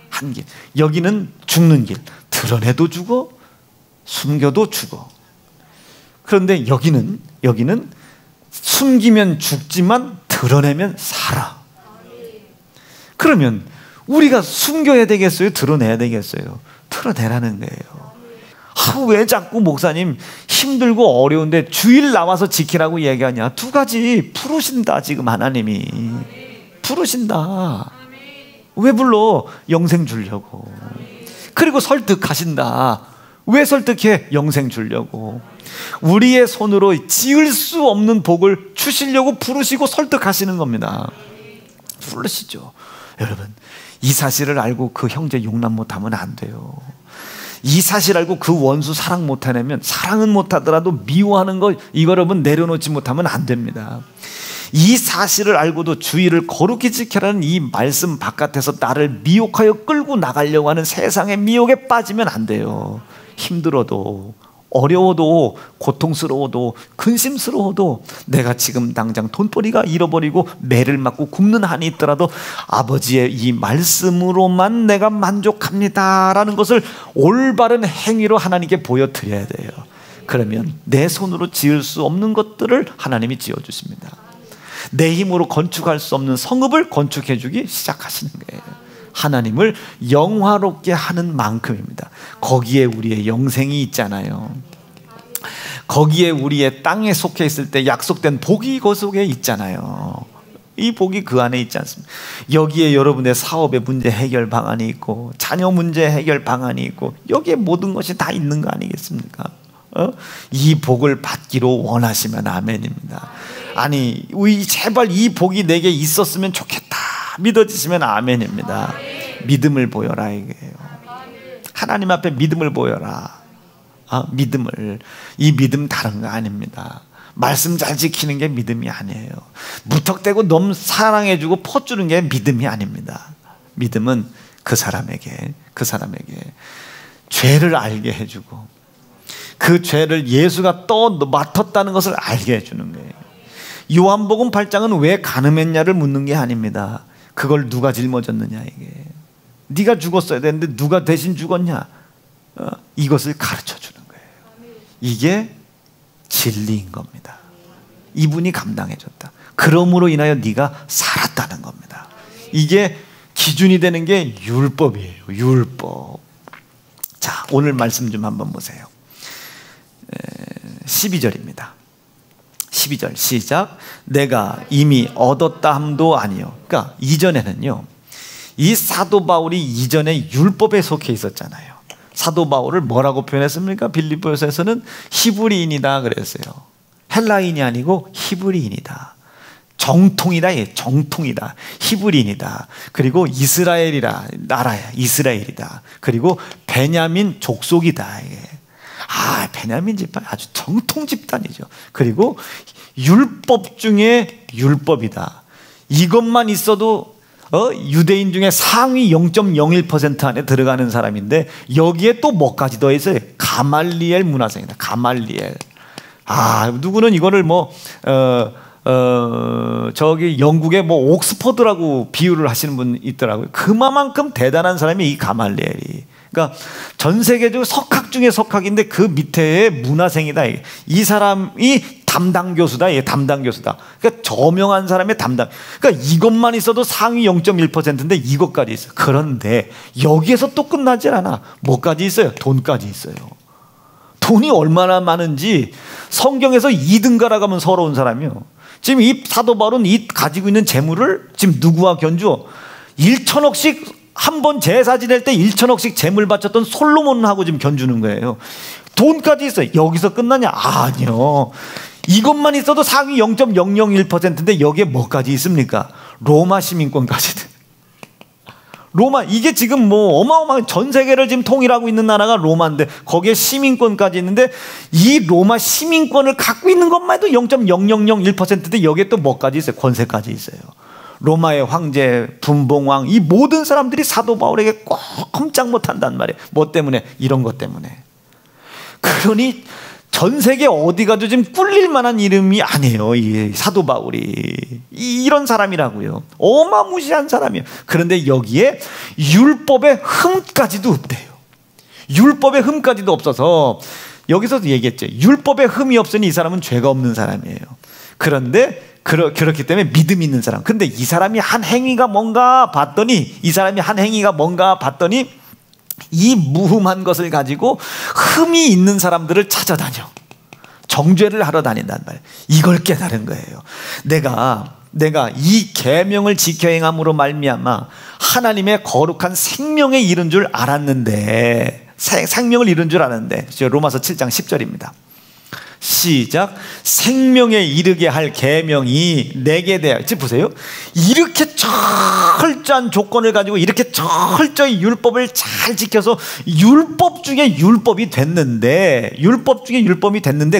한 길. 여기는 죽는 길. 드러내도 죽어, 숨겨도 죽어. 그런데 여기는 숨기면 죽지만 드러내면 살아. 그러면 우리가 숨겨야 되겠어요? 드러내야 되겠어요? 드러내라는 거예요. 왜 자꾸 목사님 힘들고 어려운데 주일 나와서 지키라고 얘기하냐? 두 가지. 부르신다. 지금 하나님이 부르신다. 왜 불러? 영생 주려고. 그리고 설득하신다. 왜 설득해? 영생 주려고. 우리의 손으로 지을 수 없는 복을 주시려고 부르시고 설득하시는 겁니다. 부르시죠. 여러분, 이 사실을 알고 그 형제 용납 못하면 안 돼요. 이 사실 알고 그 원수 사랑 못하려면, 사랑은 못하더라도 미워하는 거 이거 여러분 내려놓지 못하면 안 됩니다. 이 사실을 알고도 주의를 거룩히 지켜라는 이 말씀 바깥에서 나를 미혹하여 끌고 나가려고 하는 세상의 미혹에 빠지면 안 돼요. 힘들어도 어려워도 고통스러워도 근심스러워도 내가 지금 당장 돈벌이가 잃어버리고 매를 맞고 굶는 한이 있더라도 아버지의 이 말씀으로만 내가 만족합니다라는 것을 올바른 행위로 하나님께 보여드려야 돼요. 그러면 내 손으로 지을 수 없는 것들을 하나님이 지어주십니다. 내 힘으로 건축할 수 없는 성읍을 건축해 주기 시작하시는 거예요. 하나님을 영화롭게 하는 만큼입니다. 거기에 우리의 영생이 있잖아요. 거기에 우리의 땅에 속해 있을 때 약속된 복이 그 속에 있잖아요. 이 복이 그 안에 있지 않습니까? 여기에 여러분의 사업의 문제 해결 방안이 있고 자녀 문제 해결 방안이 있고 여기에 모든 것이 다 있는 거 아니겠습니까? 이 복을 받기로 원하시면 아멘입니다. 아니 제발 이 복이 내게 있었으면 좋겠다 믿어지시면 아멘입니다. 믿음을 보여라 이게요. 하나님 앞에 믿음을 보여라. 믿음을. 이 믿음 다른 거 아닙니다. 말씀 잘 지키는 게 믿음이 아니에요. 무턱대고 너무 사랑해주고 퍼주는 게 믿음이 아닙니다. 믿음은 그 사람에게 죄를 알게 해주고 그 죄를 예수가 또 맡았다는 것을 알게 해주는 거예요. 요한복음 8장은 왜 간음했냐를 묻는 게 아닙니다. 그걸 누가 짊어졌느냐 이게. 네가 죽었어야 되는데 누가 대신 죽었냐. 이것을 가르쳐 주는 거예요. 이게 진리인 겁니다. 이분이 감당해 줬다. 그러므로 인하여 네가 살았다는 겁니다. 이게 기준이 되는 게 율법이에요. 율법. 자, 오늘 말씀 좀 한번 보세요. 12절입니다. 12절 시작. 내가 이미 얻었다 함도 아니요. 그러니까 이전에는요, 이 사도 바울이 이전에 율법에 속해 있었잖아요. 사도 바울을 뭐라고 표현했습니까? 빌립보서에서는 히브리인이다 그랬어요. 헬라인이 아니고 히브리인이다. 정통이다. 정통이다. 히브리인이다. 그리고 이스라엘이라 나라야. 이스라엘이다. 그리고 베냐민 족속이다. 베냐민 집단 아주 정통 집단이죠. 그리고 율법 중에 율법이다. 이것만 있어도 유대인 중에 상위 0.01% 안에 들어가는 사람인데 여기에 또 뭐까지 더 있어요? 가말리엘 문화생이다. 가말리엘. 누구는 이거를 저기 영국의 옥스퍼드라고 비유를 하시는 분 있더라고요. 그만큼 대단한 사람이 이 가말리엘이. 그러니까 전 세계적으로 석학 중에 석학인데 그 밑에 문화생이다. 이 사람이 담당 교수다. 담당 교수다. 그러니까 저명한 사람의 담당. 그러니까 이것만 있어도 상위 0.1%인데 이것까지 있어요. 그런데 여기에서 또 끝나질 않아. 뭐까지 있어요? 돈까지 있어요. 돈이 얼마나 많은지 성경에서 2등가라고 하면 서러운 사람이요. 지금 이 사도 바울은 이 가지고 있는 재물을 지금 누구와 견주어? 1천억씩 한 번 제사 지낼 때 1천억씩 재물 바쳤던 솔로몬하고 지금 견주는 거예요. 돈까지 있어요. 여기서 끝나냐? 아니요. 이것만 있어도 상위 0.001%인데 여기에 뭐까지 있습니까? 로마 시민권까지. 로마, 이게 지금 어마어마한 전 세계를 지금 통일하고 있는 나라가 로마인데 거기에 시민권까지 있는데 이 로마 시민권을 갖고 있는 것만 해도 0.0001%인데 여기에 또 뭐까지 있어요? 권세까지 있어요. 로마의 황제, 분봉왕, 이 모든 사람들이 사도 바울에게 꼭 꼼짝 못한단 말이에요. 뭐 때문에? 이런 것 때문에. 그러니 전 세계 어디 가도 지금 꿀릴 만한 이름이 아니에요. 이 사도 바울이. 이런 사람이라고요. 어마무시한 사람이에요. 그런데 여기에 율법의 흠까지도 없대요. 율법의 흠까지도 없어서 여기서도 얘기했죠. 율법의 흠이 없으니 이 사람은 죄가 없는 사람이에요. 그런데 그렇기 때문에 믿음이 있는 사람. 근데 이 사람이 한 행위가 뭔가 봤더니 이 무흠한 것을 가지고 흠이 있는 사람들을 찾아다녀. 정죄를 하러 다닌단 말이에요. 이걸 깨달은 거예요. 내가 이 계명을 지켜 행함으로 말미암아 하나님의 거룩한 생명에 이른 줄 알았는데, 생명을 이룬 줄 알았는데, 로마서 7장 10절입니다. 시작. 생명에 이르게 할 계명이 내게 대하여. 지금 보세요. 이렇게 철저한 조건을 가지고 이렇게 철저히 율법을 잘 지켜서 율법 중에 율법이 됐는데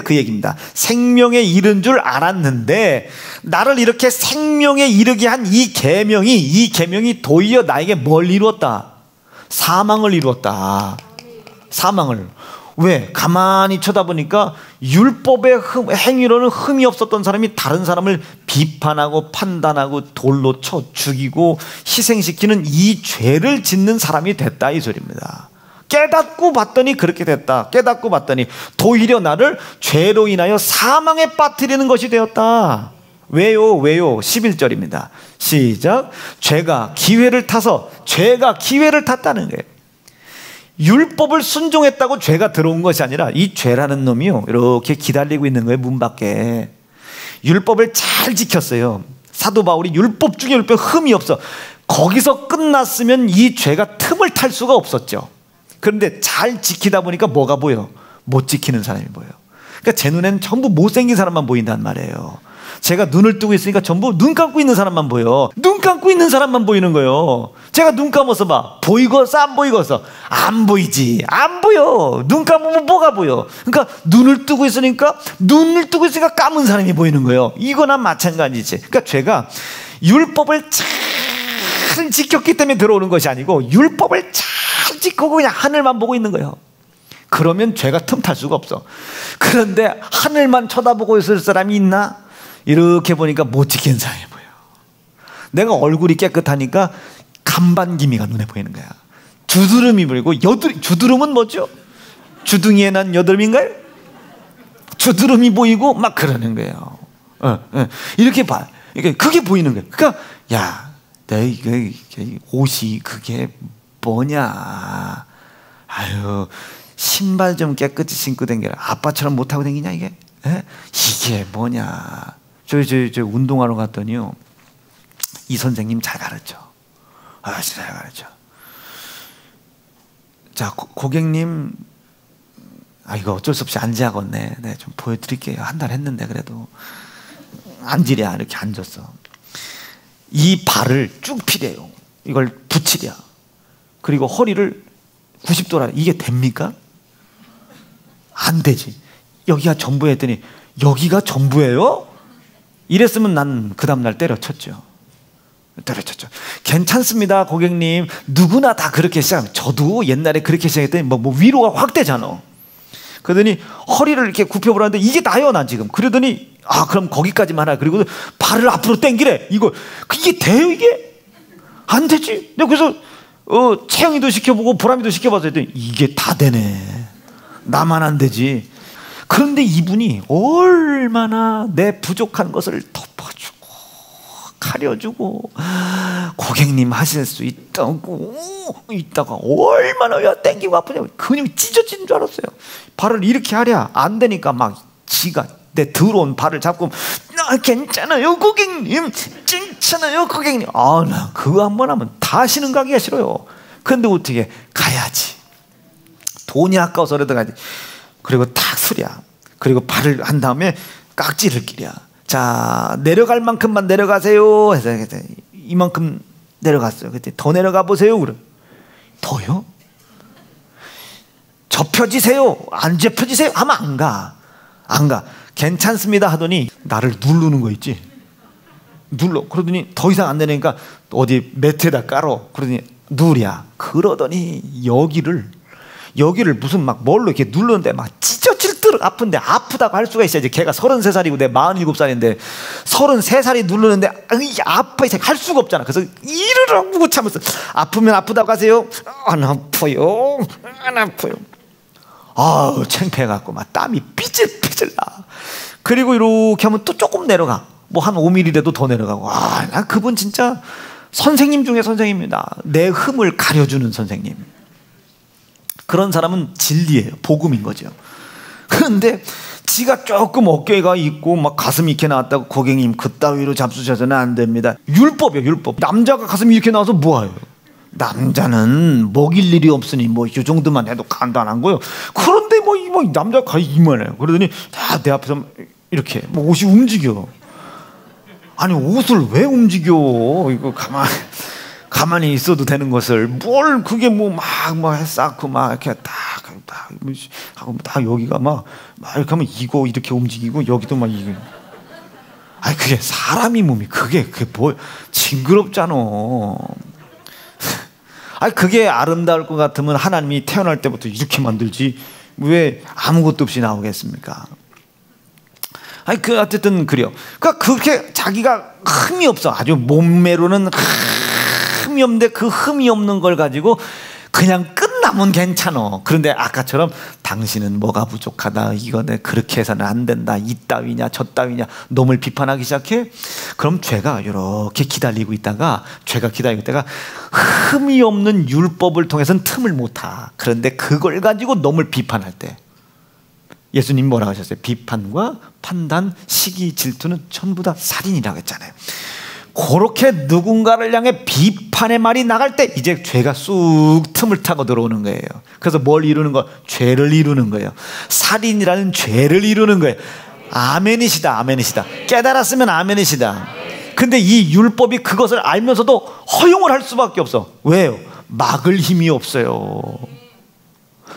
그 얘기입니다. 생명에 이른 줄 알았는데 나를 이렇게 생명에 이르게 한 이 계명이 도리어 나에게 뭘 이루었다? 사망을 이루었다. 사망을. 왜? 가만히 쳐다보니까 율법의 행위로는 흠이 없었던 사람이 다른 사람을 비판하고 판단하고 돌로 쳐 죽이고 희생시키는 이 죄를 짓는 사람이 됐다 이 소리입니다. 깨닫고 봤더니 그렇게 됐다. 깨닫고 봤더니 도리어 나를 죄로 인하여 사망에 빠뜨리는 것이 되었다. 왜요? 11절입니다. 시작. 죄가 기회를 탔다는 거예요. 율법을 순종했다고 죄가 들어온 것이 아니라 이 죄라는 놈이요 이렇게 기다리고 있는 거예요. 문 밖에. 율법을 잘 지켰어요. 사도 바울이 율법 중에 율법 흠이 없어. 거기서 끝났으면 이 죄가 틈을 탈 수가 없었죠. 그런데 잘 지키다 보니까 뭐가 보여? 못 지키는 사람이 보여. 그러니까 제 눈에는 전부 못생긴 사람만 보인단 말이에요. 제가 눈을 뜨고 있으니까 전부 눈 감고 있는 사람만 보여. 눈 감고 있는 사람만 보이는 거예요. 제가 눈 감아서 봐. 보이겠어 안 보이겠어? 안 보이지. 안 보여. 눈 감으면 뭐가 보여? 그러니까 눈을 뜨고 있으니까 감은 사람이 보이는 거예요. 이거나 마찬가지지. 그러니까 죄가 율법을 잘 지켰기 때문에 들어오는 것이 아니고 율법을 잘 지키고 그냥 하늘만 보고 있는 거예요. 그러면 죄가 틈탈 수가 없어. 그런데 하늘만 쳐다보고 있을 사람이 있나? 이렇게 보니까 못 지키는 사람이 보여. 내가 얼굴이 깨끗하니까 간반기미가 눈에 보이는 거야. 주드름이 보이고 주드름은 뭐죠? 주둥이에 난 여드름인가요? 주드름이 보이고 막 그러는 거예요. 이렇게 봐. 그게 보이는 거야. 그러니까 야, 내 옷이 그게 뭐냐? 아유, 신발 좀 깨끗이 신고 다니라. 아빠처럼 못하고 다니냐 이게? 이게 뭐냐? 저 운동하러 갔더니요, 이 선생님 잘 가르쳐. 잘 가르쳐. 자, 고객님, 이거 어쩔 수 없이 앉아야겠네. 네, 좀 보여드릴게요. 한 달 했는데 그래도 앉으랴 이렇게 앉았어. 이 발을 쭉 피래요. 이걸 붙이랴. 그리고 허리를 90도라. 이게 됩니까? 안 되지. 여기가 전부야 했더니 여기가 전부예요? 이랬으면 난 그 다음날 때려쳤죠. 괜찮습니다 고객님. 누구나 다 그렇게 시작합니다. 저도 옛날에 그렇게 시작했더니 뭐 위로가 확 되잖아. 그러더니 허리를 이렇게 굽혀보라는데 이게 나요 난 지금. 그러더니 그럼 거기까지만 하라. 그리고 발을 앞으로 당기래. 이게 돼요 이게? 안 되지. 내가 그래서 채영이도 시켜보고 보람이도 시켜봐서 했더니 이게 다 되네. 나만 안 되지. 그런데 이분이 얼마나 내 부족한 것을 덮어주고 가려주고 고객님 하실 수 있다가 얼마나 땡기고 아프냐고 근육이 찢어지는 줄 알았어요. 발을 이렇게 하랴 안 되니까 막 지가 내 더러운 발을 잡고 괜찮아요 고객님, 괜찮아요 고객님. 나 그거 한 번 하면 다시는 가기가 싫어요. 근데 어떻게 가야지. 돈이 아까워서라도 가야지. 그리고 탁 서랴. 그리고 발을 한 다음에 깍지를 끼랴. 자, 내려갈 만큼만 내려가세요 해서 이만큼 내려갔어요. 그때 더 내려가 보세요. 그래. 더요? 접혀지세요. 안 접혀지세요 하면 안 가. 괜찮습니다 하더니 나를 누르는 거 있지. 그러더니 더 이상 안 되니까 어디 매트에다 깔어. 그러더니 누랴. 그러더니 여기를 무슨 막 뭘로 이렇게 누르는데 막 찢어질 듯 아픈데 아프다고 할 수가 있어야지. 걔가 33살이고 내 47살인데 33살이 누르는데 아파 할 수가 없잖아. 그래서 이를 하고 참았어. 아프면 아프다고 하세요. 안 아파요. 창피해갖고 막 땀이 삐질삐질 나. 그리고 이렇게 하면 또 조금 내려가. 뭐 한 5mm라도 더 내려가고. 나 그분 진짜 선생님 중에 선생님입니다. 내 흠을 가려주는 선생님. 그런 사람은 진리예요. 복음인 거죠. 그런데 지가 조금 어깨가 있고 막 가슴이 이렇게 나왔다고 고객님 그따위로 잡수셔서는 안 됩니다. 율법이에요. 율법. 남자가 가슴이 이렇게 나와서 뭐예요? 남자는 먹일 일이 없으니 뭐 이 정도만 해도 간단한 거예요. 그런데 뭐 남자가 이만해요. 그러더니 다 내 앞에서 이렇게 옷이 움직여. 아니 옷을 왜 움직여? 이거 가만히 있어도 되는 것을 뭘 그게 막 쌓고 막 이렇게 딱 하고 딱 여기가 막 이렇게 하면 이렇게 움직이고 여기도 막 이게. 그게 사람이 몸이 그게 뭐 징그럽잖아. 그게 아름다울 것 같으면 하나님이 태어날 때부터 이렇게 만들지 왜 아무것도 없이 나오겠습니까? 아니 어쨌든 그래요. 그러니까 그렇게 자기가 흠이 없어. 아주 몸매로는 흠이 없는데 그 흠이 없는 걸 가지고 그냥 끝나면 괜찮아. 그런데 아까처럼 당신은 뭐가 부족하다, 이거네, 그렇게 해서는 안 된다, 이따위냐 저따위냐 놈을 비판하기 시작해. 그럼 죄가 이렇게 기다리고 있다가 흠이 없는 율법을 통해서는 틈을 못 타. 그런데 그걸 가지고 놈을 비판할 때 예수님 뭐라고 하셨어요? 비판과 판단, 시기, 질투는 전부 다 살인이라고 했잖아요. 그렇게 누군가를 향해 비판의 말이 나갈 때 이제 죄가 쑥 틈을 타고 들어오는 거예요. 그래서 뭘 이루는 거? 죄를 이루는 거예요. 살인이라는 죄를 이루는 거예요. 아멘이시다, 아멘이시다. 깨달았으면 아멘이시다. 근데 이 율법이 그것을 알면서도 허용을 할 수밖에 없어. 왜요? 막을 힘이 없어요.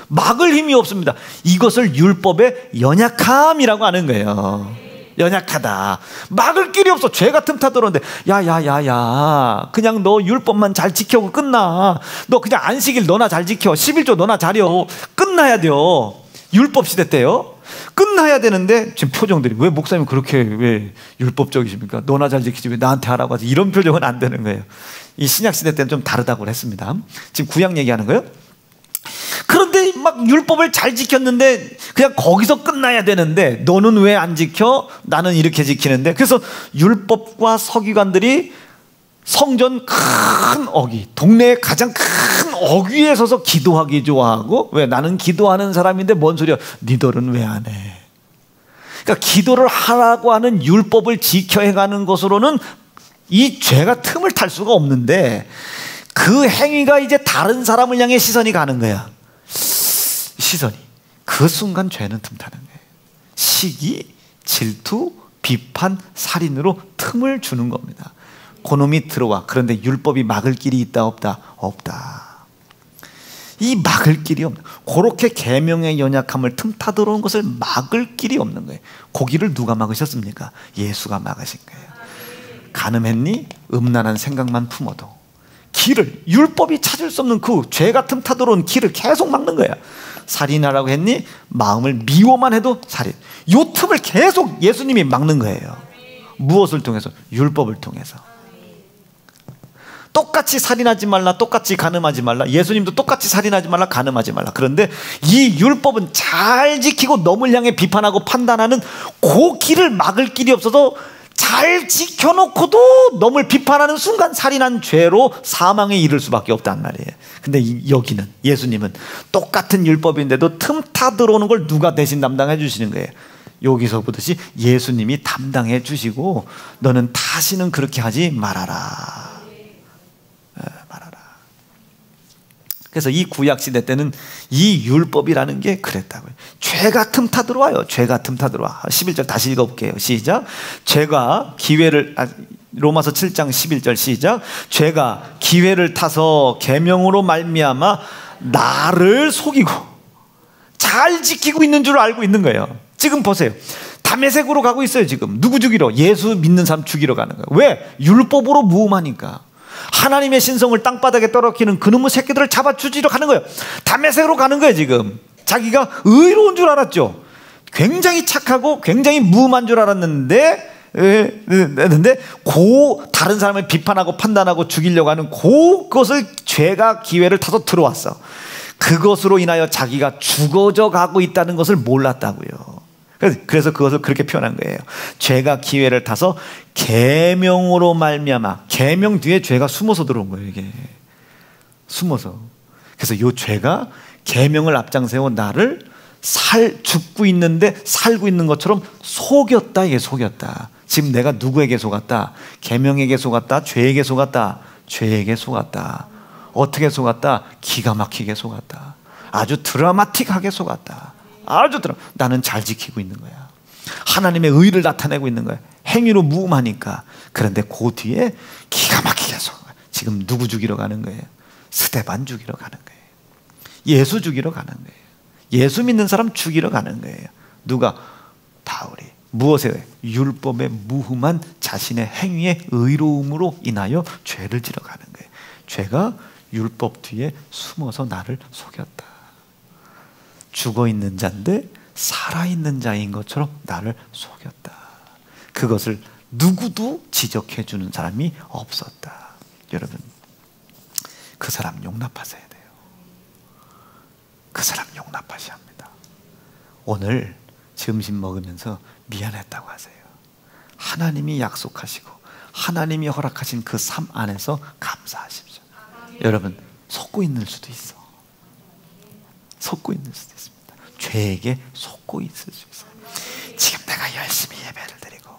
막을 힘이 없습니다. 이것을 율법의 연약함이라고 하는 거예요. 연약하다. 막을 길이 없어. 죄가 틈타 들어오는데 야야야야, 그냥 너 율법만 잘 지켜고 끝나. 너 그냥 안식일 너나 잘 지켜, 11조 너나 잘여. 끝나야 돼요. 율법 시대 때요. 끝나야 되는데 지금 표정들이, 왜 목사님 그렇게 왜 율법적이십니까? 너나 잘 지키지 왜 나한테 하라고 하지? 이런 표정은 안 되는 거예요. 이 신약 시대 때는 좀 다르다고 했습니다. 지금 구약 얘기하는 거예요. 그런데 막 율법을 잘 지켰는데 그냥 거기서 끝나야 되는데 너는 왜 안 지켜? 나는 이렇게 지키는데. 그래서 율법과 서기관들이 성전 큰 어귀, 동네의 가장 큰 어귀에 서서 기도하기 좋아하고, 왜? 나는 기도하는 사람인데 뭔 소리야? 니들은 왜 안 해? 그러니까 기도를 하라고 하는 율법을 지켜야 가는 것으로는 이 죄가 틈을 탈 수가 없는데, 그 행위가 이제 다른 사람을 향해 시선이 가는 거야. 시선이. 그 순간 죄는 틈타는 거예요. 시기, 질투, 비판, 살인으로 틈을 주는 겁니다. 그놈이 들어와. 그런데 율법이 막을 길이 있다 없다? 없다. 이 막을 길이 없는, 그렇게 계명의 연약함을 틈타 들어온 것을 막을 길이 없는 거예요. 고기를 누가 막으셨습니까? 예수가 막으신 거예요. 간음했니? 음란한 생각만 품어도 길을, 율법이 찾을 수 없는 그 죄가 틈타 들어온 길을 계속 막는 거야. 살인하라고 했니? 마음을 미워만 해도 살인. 요 틈을 계속 예수님이 막는 거예요. 무엇을 통해서? 율법을 통해서. 똑같이 살인하지 말라, 똑같이 간음하지 말라. 예수님도 똑같이 살인하지 말라, 간음하지 말라. 그런데 이 율법은 잘 지키고 놈을 향해 비판하고 판단하는 그 길을 막을 길이 없어서 잘 지켜놓고도 놈을 비판하는 순간 살인한 죄로 사망에 이를 수밖에 없단 말이에요. 근데 여기는, 예수님은 똑같은 율법인데도 틈타 들어오는 걸 누가 대신 담당해 주시는 거예요? 여기서 보듯이 예수님이 담당해 주시고, 너는 다시는 그렇게 하지 말아라. 말아라. 그래서 이 구약시대 때는 이 율법이라는 게 그랬다고요. 죄가 틈타 들어와요. 죄가 틈타 들어와. 11절 다시 읽어볼게요. 시작. 죄가 기회를, 로마서 7장 11절 시작. 죄가 기회를 타서 계명으로 말미암아 나를 속이고, 잘 지키고 있는 줄 알고 있는 거예요. 지금 보세요. 담에색으로 가고 있어요. 지금 누구 죽이러? 예수 믿는 사람 죽이러 가는 거예요. 왜? 율법으로 무음하니까. 하나님의 신성을 땅바닥에 떨어뜨리는 그놈의 새끼들을 잡아 죽이러 가는 거예요. 담에색으로 가는 거예요. 지금 자기가 의로운 줄 알았죠. 굉장히 착하고 굉장히 무음한 줄 알았는데, 다른 사람을 비판하고 판단하고 죽이려고 하는 그것을 죄가 기회를 타서 들어왔어. 그것으로 인하여 자기가 죽어져 가고 있다는 것을 몰랐다고요. 그래서 그것을 그렇게 표현한 거예요. 죄가 기회를 타서 계명으로 말미암아. 계명 뒤에 죄가 숨어서 들어온 거예요. 이게 숨어서. 그래서 이 죄가 계명을 앞장세워 나를 죽고 있는데 살고 있는 것처럼 속였다. 이게 속였다. 지금 내가 누구에게 속았다? 계명에게 속았다? 죄에게 속았다? 죄에게 속았다. 어떻게 속았다? 기가 막히게 속았다. 아주 드라마틱하게 속았다. 아주 나는 잘 지키고 있는 거야. 하나님의 의를 나타내고 있는 거야. 행위로 무음하니까. 그런데 그 뒤에 기가 막히게 속아. 지금 누구 죽이러 가는 거예요? 스데반 죽이러 가는 거예요. 예수 죽이러 가는 거예요. 예수 믿는 사람 죽이러 가는 거예요. 누가? 바울이. 무엇에? 율법의 무흠한 자신의 행위의 의로움으로 인하여 죄를 지러 가는 거예요. 죄가 율법 뒤에 숨어서 나를 속였다. 죽어있는 자인데 살아있는 자인 것처럼 나를 속였다. 그것을 누구도 지적해 주는 사람이 없었다. 여러분, 그 사람 용납하셔야 돼요. 그 사람 용납하셔야 합니다. 오늘 점심 먹으면서 미안했다고 하세요. 하나님이 약속하시고 하나님이 허락하신 그 삶 안에서 감사하십시오. 여러분, 속고 있는 수도 있어. 속고 있는 수도 있습니다. 죄에게 속고 있을 수 있어요. 지금 내가 열심히 예배를 드리고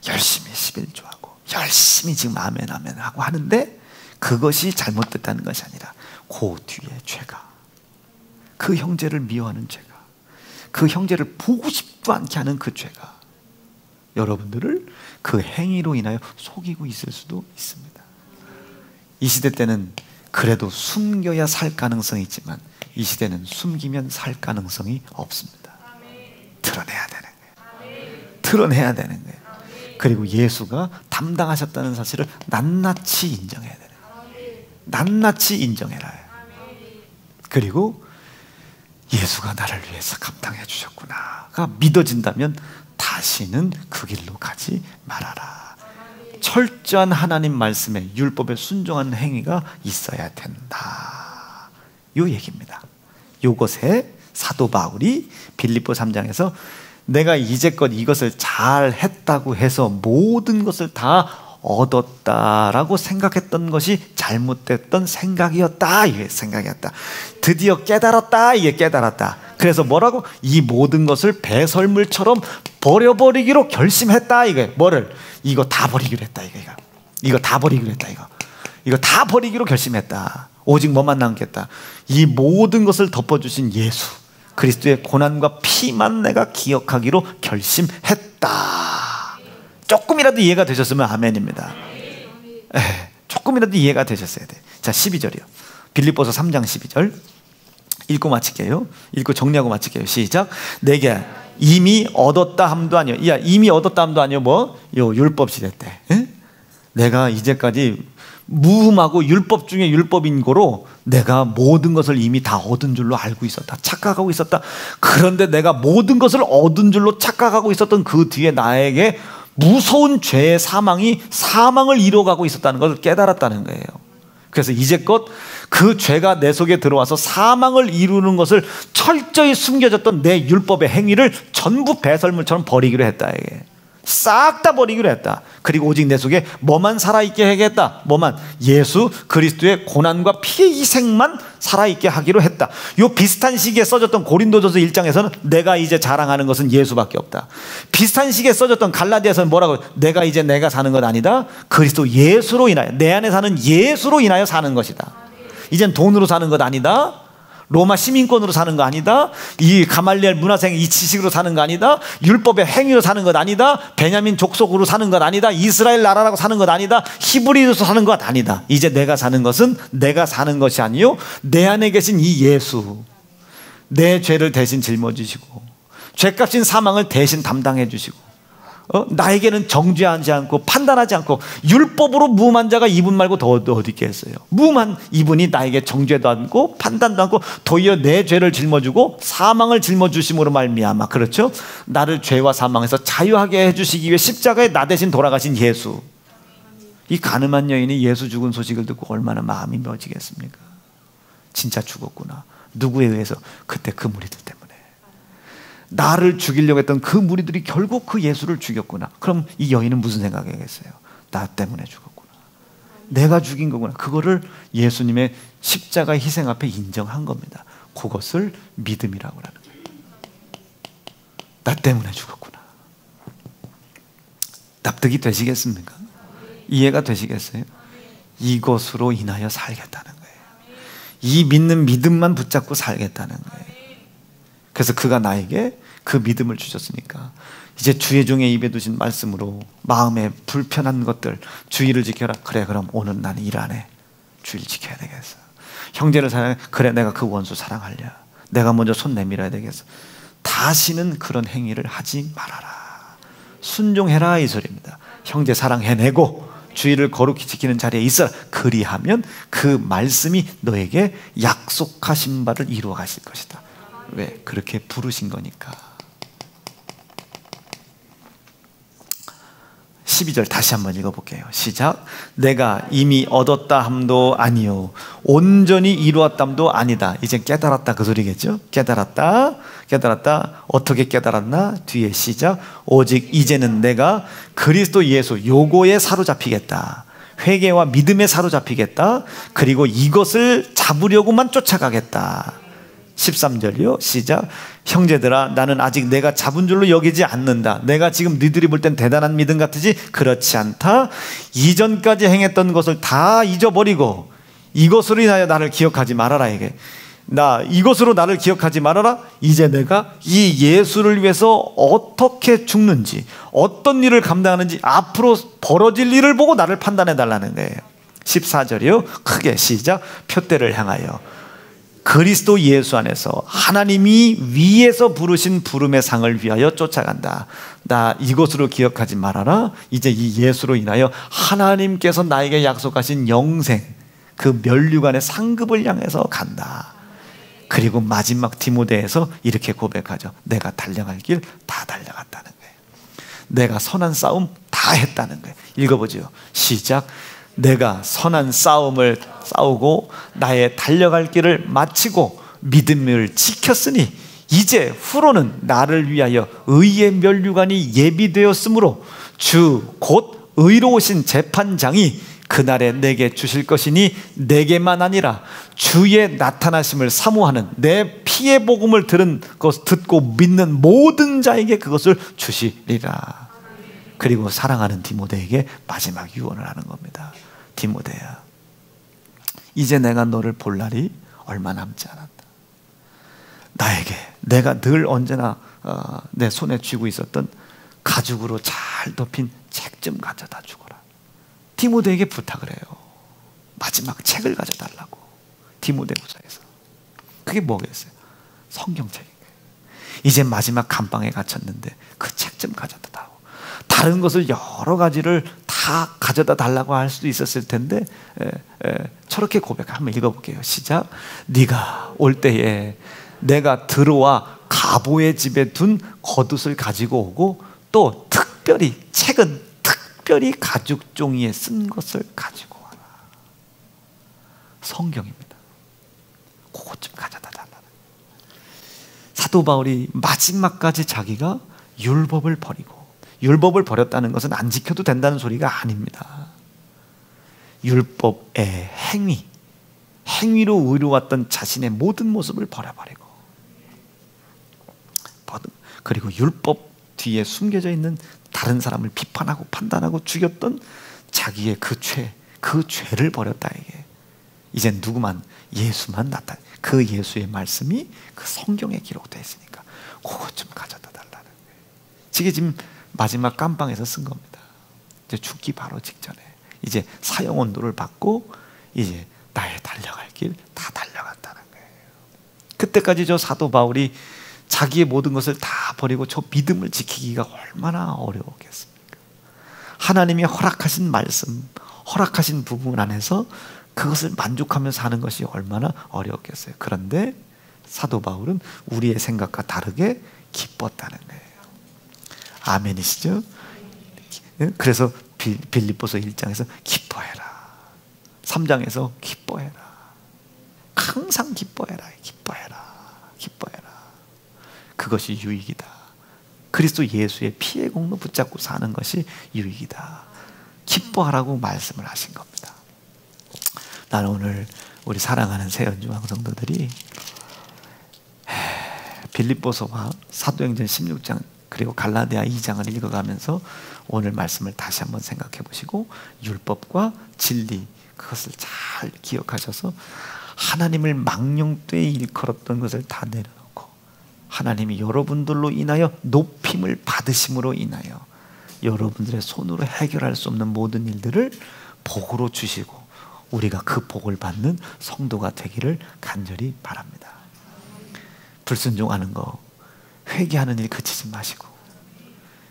열심히 11조하고 열심히 지금 아멘 아멘 하고 하는데 그것이 잘못됐다는 것이 아니라 그 뒤에 죄가, 그 형제를 미워하는 죄가, 그 형제를 보고 싶지 않게 하는 그 죄가 여러분들을 그 행위로 인하여 속이고 있을 수도 있습니다. 이 시대 때는 그래도 숨겨야 살 가능성이 있지만 이 시대는 숨기면 살 가능성이 없습니다. 드러내야 되는 거예요. 드러내야 되는 거예요. 그리고 예수가 담당하셨다는 사실을 낱낱이 인정해야 되는 거예요. 낱낱이 인정해라. 그리고 예수가 나를 위해서 감당해 주셨구나가 믿어진다면 다시는 그 길로 가지 말아라. 철저한 하나님 말씀에 율법에 순종하는 행위가 있어야 된다. 요 얘기입니다. 요것에 사도 바울이 빌립보 3장에서 내가 이제껏 이것을 잘 했다고 해서 모든 것을 다 얻었다라고 생각했던 것이 잘못됐던 생각이었다. 이게 생각이었다. 드디어 깨달았다. 이게 깨달았다. 그래서 뭐라고? 이 모든 것을 배설물처럼 버려버리기로 결심했다. 이게 뭐를? 이거 다 버리기로 했다. 이거 다 버리기로 했다. 이거 다 버리기로 결심했다. 오직 뭐만 남겠다. 이 모든 것을 덮어주신 예수 그리스도의 고난과 피만 내가 기억하기로 결심했다. 조금이라도 이해가 되셨으면 아멘입니다. 조금이라도 이해가 되셨어야 돼. 자, 12절이요. 빌립보서 3장 12절 읽고 마칠게요. 읽고 정리하고 마칠게요. 시작. 내게 이미 얻었다 함도 아니요. 야, 이미 얻었다 함도 아니요. 뭐? 요 율법 시대 때. 에? 내가 이제까지 무흠하고 율법 중에 율법인 거로 내가 모든 것을 이미 다 얻은 줄로 알고 있었다. 착각하고 있었다. 그런데 내가 모든 것을 얻은 줄로 착각하고 있었던 그 뒤에 나에게 무서운 죄의 사망이 사망을 이뤄가고 있었다는 것을 깨달았다는 거예요. 그래서 이제껏 그 죄가 내 속에 들어와서 사망을 이루는 것을 철저히 숨겨졌던 내 율법의 행위를 전부 배설물처럼 버리기로 했다. 이게. 싹 다 버리기로 했다. 그리고 오직 내 속에 뭐만 살아있게 하겠다. 뭐만? 예수 그리스도의 고난과 피의 희생만 살아있게 하기로 했다. 요 비슷한 시기에 써졌던 고린도전서 1장에서는 내가 이제 자랑하는 것은 예수밖에 없다. 비슷한 시기에 써졌던 갈라디아서는 뭐라고? 내가 이제 내가 사는 것 아니다. 그리스도 예수로 인하여, 내 안에 사는 예수로 인하여 사는 것이다. 이젠 돈으로 사는 것 아니다. 로마 시민권으로 사는 거 아니다. 이 가말리엘 문화생 이 지식으로 사는 거 아니다. 율법의 행위로 사는 것 아니다. 베냐민 족속으로 사는 것 아니다. 이스라엘 나라라고 사는 것 아니다. 히브리로 사는 것 아니다. 이제 내가 사는 것은 내가 사는 것이 아니요 내 안에 계신 이 예수, 내 죄를 대신 짊어지시고 죄값인 사망을 대신 담당해 주시고 나에게는 정죄하지 않고 판단하지 않고 율법으로 무음한 자가 이분 말고 더 어디 있겠어요. 무음한 이분이 나에게 정죄도 않고 판단도 않고 도리어 내 죄를 짊어지고 사망을 짊어주심으로 말미암아, 그렇죠? 나를 죄와 사망에서 자유하게 해주시기 위해 십자가에 나 대신 돌아가신 예수. 이 가늠한 여인이 예수 죽은 소식을 듣고 얼마나 마음이 멎지겠습니까? 진짜 죽었구나. 누구에 의해서? 그때 그 무리들 때문에. 나를 죽이려고 했던 그 무리들이 결국 그 예수를 죽였구나. 그럼 이 여인은 무슨 생각이겠어요? 나 때문에 죽었구나. 내가 죽인 거구나. 그거를 예수님의 십자가 희생 앞에 인정한 겁니다. 그것을 믿음이라고 하는 거예요. 나 때문에 죽었구나. 납득이 되시겠습니까? 이해가 되시겠어요? 이것으로 인하여 살겠다는 거예요. 이 믿는 믿음만 붙잡고 살겠다는 거예요. 그래서 그가 나에게 그 믿음을 주셨으니까 이제 주의 종의 입에 두신 말씀으로 마음에 불편한 것들 주의를 지켜라. 그래, 그럼 오늘 나는 일 안 해. 주의를 지켜야 되겠어. 형제를 사랑해. 그래, 내가 그 원수 사랑하려. 내가 먼저 손 내밀어야 되겠어. 다시는 그런 행위를 하지 말아라. 순종해라 이 소리입니다. 형제 사랑해내고 주의를 거룩히 지키는 자리에 있어라. 그리하면 그 말씀이 너에게 약속하신 바를 이루어 가실 것이다. 왜? 그렇게 부르신 거니까. 12절 다시 한번 읽어볼게요. 시작. 내가 이미 얻었다 함도 아니요 온전히 이루었다 함도 아니다. 이제 깨달았다 그 소리겠죠. 깨달았다. 어떻게 깨달았나? 뒤에 시작. 오직 이제는 내가 그리스도 예수 요거에 사로잡히겠다. 회개와 믿음에 사로잡히겠다. 그리고 이것을 잡으려고만 쫓아가겠다. 13절이요. 시작. 형제들아 나는 아직 내가 잡은 줄로 여기지 않는다. 내가 지금 너희들이 볼 땐 대단한 믿음 같으지? 그렇지 않다. 이전까지 행했던 것을 다 잊어버리고 이것으로 인하여 나를 기억하지 말아라. 이것으로 나를 기억하지 말아라. 이제 내가 이 예수를 위해서 어떻게 죽는지, 어떤 일을 감당하는지, 앞으로 벌어질 일을 보고 나를 판단해 달라는 거예요. 14절이요. 크게 시작. 표대를 향하여 그리스도 예수 안에서 하나님이 위에서 부르신 부름의 상을 위하여 쫓아간다. 나 이것으로 기억하지 말아라. 이제 이 예수로 인하여 하나님께서 나에게 약속하신 영생, 그 면류관의 상급을 향해서 간다. 그리고 마지막 디모데에서 이렇게 고백하죠. 내가 달려갈 길 다 달려갔다는 거예요. 내가 선한 싸움 다 했다는 거예요. 읽어보죠. 시작. 내가 선한 싸움을 싸우고 나의 달려갈 길을 마치고 믿음을 지켰으니 이제 후로는 나를 위하여 의의 면류관이 예비되었으므로 주 곧 의로우신 재판장이 그날에 내게 주실 것이니 내게만 아니라 주의 나타나심을 사모하는 내 피의 복음을 들은 것 듣고 믿는 모든 자에게 그것을 주시리라. 그리고 사랑하는 디모데에게 마지막 유언을 하는 겁니다. 디모데야, 이제 내가 너를 볼 날이 얼마 남지 않았다. 나에게 내가 늘 언제나 내 손에 쥐고 있었던 가죽으로 잘 덮인 책 좀 가져다 주거라. 디모데에게 부탁을 해요. 마지막 책을 가져달라고. 디모데후서에서. 그게 뭐겠어요? 성경책인 거예요. 이제 마지막 감방에 갇혔는데 그 책 좀 가져다 다오. 다른 것을 여러 가지를 다 가져다 달라고 할 수도 있었을 텐데 저렇게 고백 한번 읽어볼게요. 시작. 네가 올 때에 내가 들어와 가보의 집에 둔 겉옷을 가지고 오고 또 특별히 책은 특별히 가죽 종이에 쓴 것을 가지고 와라. 성경입니다. 그것 좀 가져다 달라는. 사도 바울이 마지막까지 자기가 율법을 버리고, 율법을 버렸다는 것은 안 지켜도 된다는 소리가 아닙니다. 율법의 행위로 의로웠던 자신의 모든 모습을 버려버리고, 그리고 율법 뒤에 숨겨져 있는 다른 사람을 비판하고 판단하고 죽였던 자기의 그 죄를 버렸다. 이게 이젠 누구만, 예수만 나타나. 그 예수의 말씀이 그 성경에 기록되어 있으니까 그것 좀 가져다 달라는 거예요. 이게 지금 마지막 깜방에서 쓴 겁니다. 이제 죽기 바로 직전에 이제 사형 온도를 받고 이제 나의 달려갈 길 다 달려갔다는 거예요. 그때까지 저 사도 바울이 자기의 모든 것을 다 버리고 저 믿음을 지키기가 얼마나 어려웠겠습니까? 하나님이 허락하신 말씀, 허락하신 부분 안에서 그것을 만족하면서 사는 것이 얼마나 어려웠겠어요. 그런데 사도 바울은 우리의 생각과 다르게 기뻤다는 거예요. 아멘이시죠? 그래서 빌립보서 1장에서 기뻐해라, 3장에서 기뻐해라, 항상 기뻐해라. 그것이 유익이다. 그리스도 예수의 피의 공로 붙잡고 사는 것이 유익이다. 기뻐하라고 말씀을 하신 겁니다. 나는 오늘 우리 사랑하는 새연중앙 성도들이 빌립보서와 사도행전 16장 그리고 갈라디아 2장을 읽어가면서 오늘 말씀을 다시 한번 생각해 보시고 율법과 진리, 그것을 잘 기억하셔서 하나님을 망령되이 일컬었던 것을 다 내려놓고 하나님이 여러분들로 인하여 높임을 받으심으로 인하여 여러분들의 손으로 해결할 수 없는 모든 일들을 복으로 주시고 우리가 그 복을 받는 성도가 되기를 간절히 바랍니다. 불순종하는 거, 회개하는 일 그치지 마시고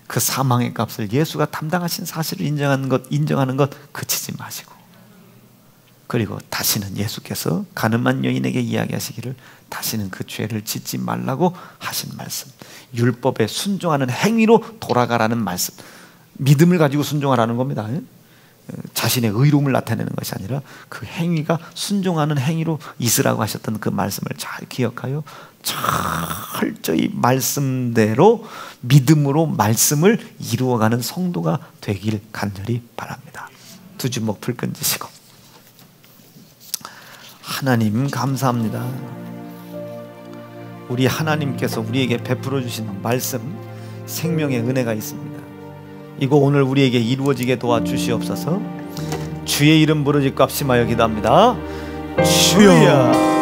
그 사망의 값을 예수가 담당하신 사실을 인정하는 것 그치지 마시고 그리고 다시는 예수께서 가늠한 여인에게 이야기하시기를 다시는 그 죄를 짓지 말라고 하신 말씀, 율법에 순종하는 행위로 돌아가라는 말씀, 믿음을 가지고 순종하라는 겁니다. 자신의 의로움을 나타내는 것이 아니라 그 행위가 순종하는 행위로 있으라고 하셨던 그 말씀을 잘 기억하여 철저히 말씀대로 믿음으로 말씀을 이루어가는 성도가 되길 간절히 바랍니다. 두 주먹 불끈 쥐시고, 하나님 감사합니다. 우리 하나님께서 우리에게 베풀어 주신 말씀, 생명의 은혜가 있습니다. 이거 오늘 우리에게 이루어지게 도와주시옵소서. 주의 이름 부르짖고 합심하여 기도합니다. 주여.